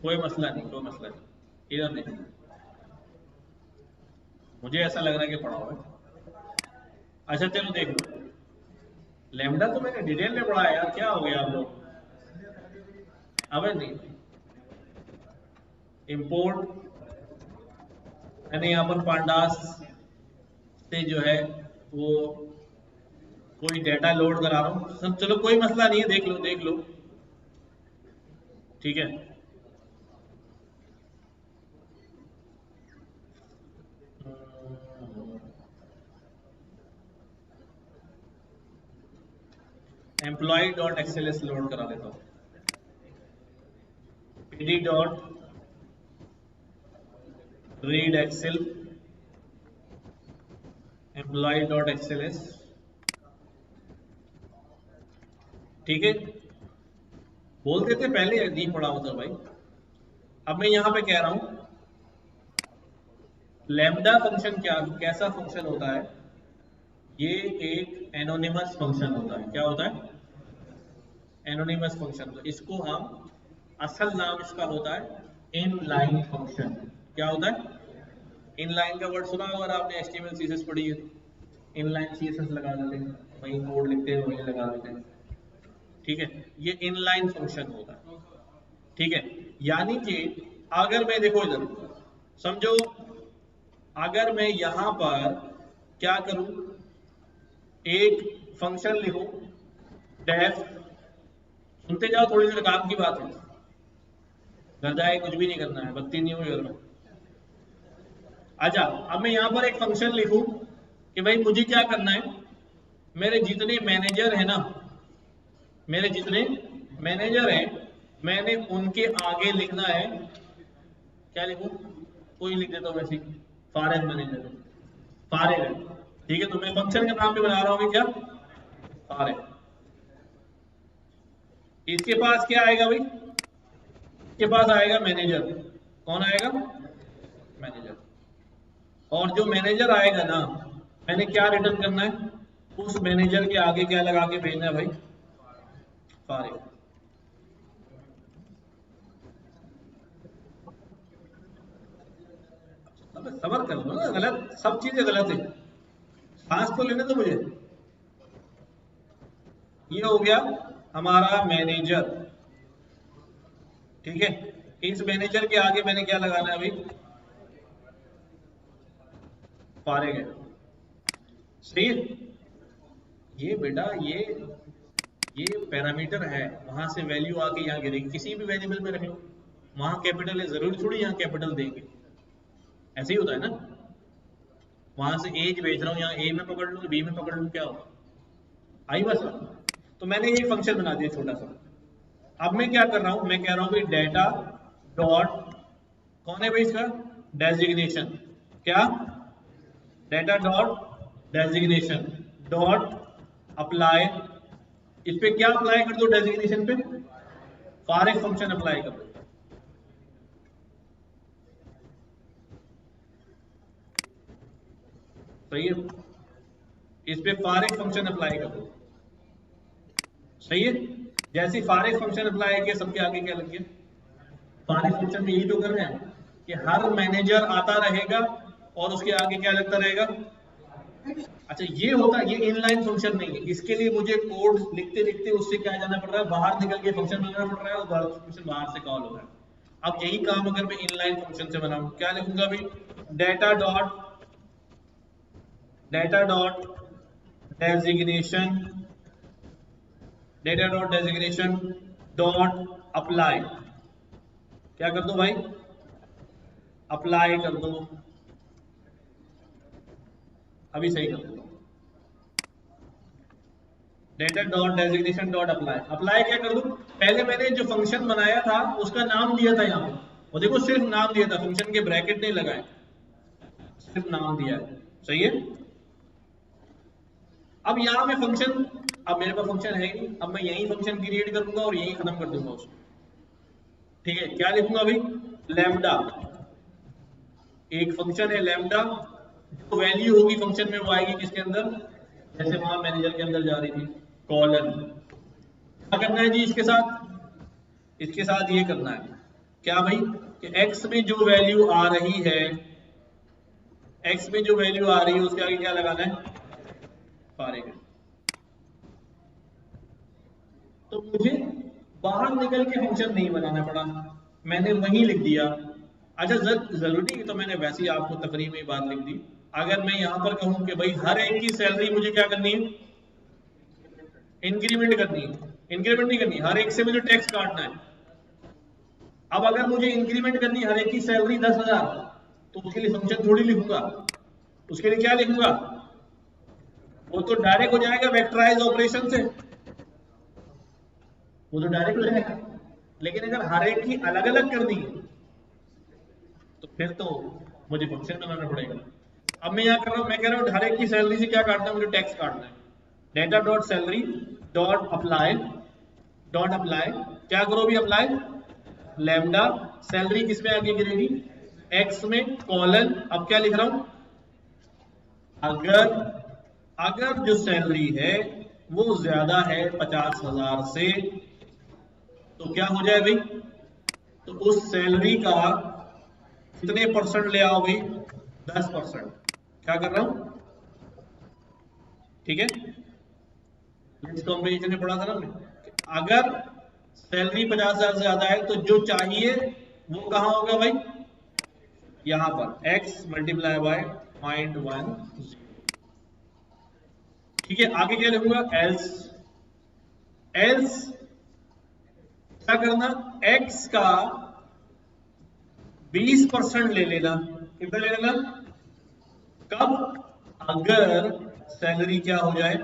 कोई मसला नहीं कोई मसला नहीं, इधर देखो, मुझे ऐसा लग रहा है कि पढ़ा हुआ है। अच्छा चलो देख लो, लैम्डा तो मैंने डिटेल में पढ़ा है यार, क्या हो गया आप लोग, अब नहीं, इंपोर्ट यानी यहाँ पर पांडास से जो है वो कोई डेटा लोड करा रहा हूँ सब, चलो कोई मसला नहीं है, देख लो ठीक है। एम्प्लॉय डॉट एक्सएलएस लोड करा देता हूँ, pd dot read excel employ dot XLS, ठीक है, बोल देते पहले नहीं पढ़ा होता भाई। अब मैं यहां पे कह रहा हूं लैम्डा फंक्शन क्या कैसा फंक्शन होता है, ये एक एनोनिमस फंक्शन होता है, क्या होता है, एनोनिमस फंक्शन। तो इसको हम, असल नाम इसका होता है इनलाइन फंक्शन। क्या होता है, इनलाइन का वर्ड सुना अगर आपने HTML CSS पढ़ी है, इनलाइन CSS लगा देते हैं, वही कोड लिखते हैं वही लगा देते हैं, ठीक है, ये इनलाइन फंक्शन होता है, ठीक है। यानी कि अगर मैं, देखो इधर समझो, अगर मैं यहां पर क्या करूं, एक फंक्शन लिखूं डेफ, सुनते जाओ थोड़ी देर, काम की बात है, घर जाए कुछ भी नहीं करना है, बत्ती नहीं हुई घर में। अच्छा अब मैं यहां पर एक फंक्शन लिखूं कि भाई मुझे क्या करना है, मेरे जितने मैनेजर है ना, मेरे जितने मैनेजर हैं, मैंने उनके आगे लिखना है, क्या लिखूं, कोई लिख देता हूं वैसे, फॉरेन मैनेजर, फॉरेन, ठीक है, तो मैं फंक्शन के नाम पे बना रहा हूं क्या, फॉरेन। इसके पास क्या आएगा भाई, इसके पास आएगा मैनेजर, कौन आएगा, मैनेजर, और जो मैनेजर आएगा ना, मैंने क्या रिटर्न करना है, उस मैनेजर के आगे क्या लगा के भेजना है भाई, फॉरेन। सबर कर लो ना, गलत सब चीजें गलत है, सांस तो लेने दो मुझे। ये हो गया हमारा मैनेजर, ठीक है, इस मैनेजर के आगे मैंने क्या लगाना है अभी, फारिग है, सही है। ये बेटा ये पैरामीटर है, वहां से वैल्यू आके यहाँ गिरेगी, किसी भी वेरिएबल में रख लो, वहां कैपिटल है, जरूरी थोड़ी यहाँ कैपिटल देंगे, ऐसे ही होता है ना, वहां से एज भेज रहा हूँ, यहाँ ए में पकड़ लूँ तो बी में पकड़ लूँ, क्या होगा, आई बस। तो मैंने ये फंक्शन बना दिया छोटा सा। अब मैं क्या कर रहा हूं, मैं कह रहा हूं कि डेटा डॉट, कौन है भाई इसका, डेजिग्नेशन, क्या, data dot designation dot apply, इस पे क्या अप्लाई कर दो, डेजिग्नेशन पे फॉरेन फंक्शन अप्लाई कर दो, सही है, इस पे फॉरेन फंक्शन अप्लाई कर दो, सही है। जैसे फॉरेन फंक्शन अप्लाई किया, सबके आगे क्या लग गया, फॉरेन फंक्शन में यही तो कर रहे हैं कि हर मैनेजर आता रहेगा और उसके आगे क्या लगता रहेगा। अच्छा ये होता है, ये इनलाइन फंक्शन नहीं है, इसके लिए मुझे कोड लिखते लिखते उससे क्या जाना पड़ रहा है, बाहर निकल के फंक्शन बनाना पड़ रहा है, और फंक्शन बाहर से कॉल हो रहा है। अब यही काम अगर मैं इनलाइन फंक्शन से बनाऊं, क्या लिखूंगा भाई, data dot designation, data dot designation dot apply, क्या कर दो भाई, अप्लाई कर दो, अभी सही कर दो, data dot designation dot apply. Apply क्या कर दूं, पहले मैंने जो फंक्शन बनाया था उसका नाम दिया था यहाँ पर, और देखो सिर्फ नाम दिया था, फंक्शन के ब्रैकेट नहीं लगाए, सिर्फ नाम दिया है, सही है। अब यहाँ में फंक्शन, अब मेरे पास फंक्शन है ही, अब मैं यही फंक्शन क्रिएट करूंगा और यही खत्म कर दूंगा उसको, ठीक है। क्या लिखूंगा अभी, लैम्डा, एक फंक्शन है लैम्डा, जो वैल्यू होगी फंक्शन में वो आएगी किसके अंदर, जैसे वहां मैनेजर के अंदर जा रही थी, कॉलन। क्या करना है जी इसके साथ, इसके साथ ये करना है क्या भाई, कि x में जो वैल्यू आ रही है, x में जो वैल्यू आ रही है उसके आगे क्या लगाना है, पारेगा। तो मुझे बाहर निकल के फंक्शन नहीं बनाना पड़ा, मैंने वही लिख दिया। अच्छा जरूरी तो मैंने वैसे ही आपको तकरीर में बात लिख दी। अगर मैं यहां पर कहूं कि भाई हर एक की सैलरी मुझे क्या करनी है, इंक्रीमेंट करनी है, इंक्रीमेंट नहीं करनी, हर एक से मुझे टैक्स काटना है। अब अगर मुझे इंक्रीमेंट करनी है हर एक की सैलरी 10,000, तो उसके लिए फंक्शन थोड़ी लिखूंगा, उसके लिए क्या लिखूंगा, वो तो डायरेक्ट हो जाएगा वेक्टराइज ऑपरेशन से, वो तो डायरेक्ट हो जाएगा। लेकिन अगर हर एक की अलग अलग करनी है तो फिर तो मुझे फंक्शन बनाना पड़ेगा। अब मैं यहाँ कर रहा हूँ, मैं कह रहा हूँ हर एक की सैलरी से क्या काटना है, मुझे टैक्स काटना है। Data dot salary dot apply, dot apply, क्या करो भी अप्लाई, लैम्डा, सैलरी किसमें आगे गिरेगी, एक्स में, कॉलन। अब क्या लिख रहा हूं, अगर जो सैलरी है वो ज्यादा है 50,000 से, तो क्या हो जाए भाई, तो उस सैलरी का कितने परसेंट ले आओ भाई, 10%। क्या कर रहा हूं, ठीक है, कॉम्बिनेशन में पढ़ा था ना हमने, अगर सैलरी 50,000 से ज्यादा है तो जो चाहिए वो कहां होगा भाई, यहां पर x मल्टीप्लाई बाय 0.10, ठीक है। आगे क्या लिखूंगा, एल्स, एल्स क्या करना, x का 20% ले लेना, कितना ले लेना, कब, अगर सैलरी क्या हो जाए,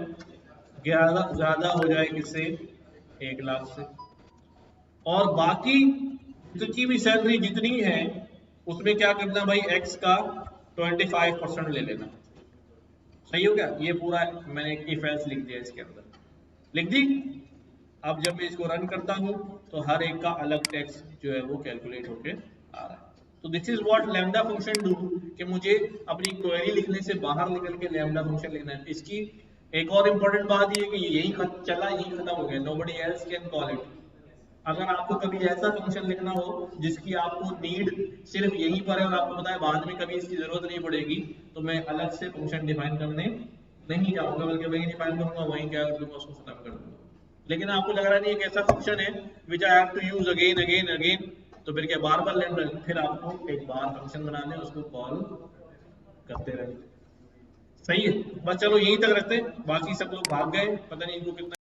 ज्यादा हो जाए किससे, 1,00,000 से, और बाकी जितनी भी सैलरी जितनी है उसमें क्या करना भाई, x का 25% ले लेना, सही हो गया। ये पूरा मैंने इफ एल्स लिख दिया, इसके अंदर लिख दी। अब जब मैं इसको रन करता हूं तो हर एक का अलग टैक्स जो है वो कैलकुलेट होके आ रहा है। तो this is what lambda function do, कि मुझे अपनी क्वेरी लिखने से बाहर निकल के लैम्डा फंक्शन लिखना है। इसकी एक और इम्पोर्टेंट बात ये कि यही चला, यही खत्म हो गया, nobody else can call it. अगर आपको कभी ऐसा फंक्शन लिखना हो जिसकी आपको नीड सिर्फ यहीं पर है और आपको पता है बाद में कभी इसकी जरूरत नहीं पड़ेगी, तो मैं अलग से फंक्शन डिफाइन करने नहीं जाऊंगा, बल्कि वही डिफाइन करूंगा, वहीं क्या कर दूंगा, उसको खत्म कर दूंगा। लेकिन आपको लग रहा नहीं एक ऐसा फंक्शन है which I have to use again again again, तो फिर क्या बार बार लैम्डा, फिर आपको एक बार फंक्शन बनाने उसको कॉल करते रहे, सही है। बस चलो यहीं तक रखते हैं, बाकी सब लोग भाग गए, पता नहीं इनको कितना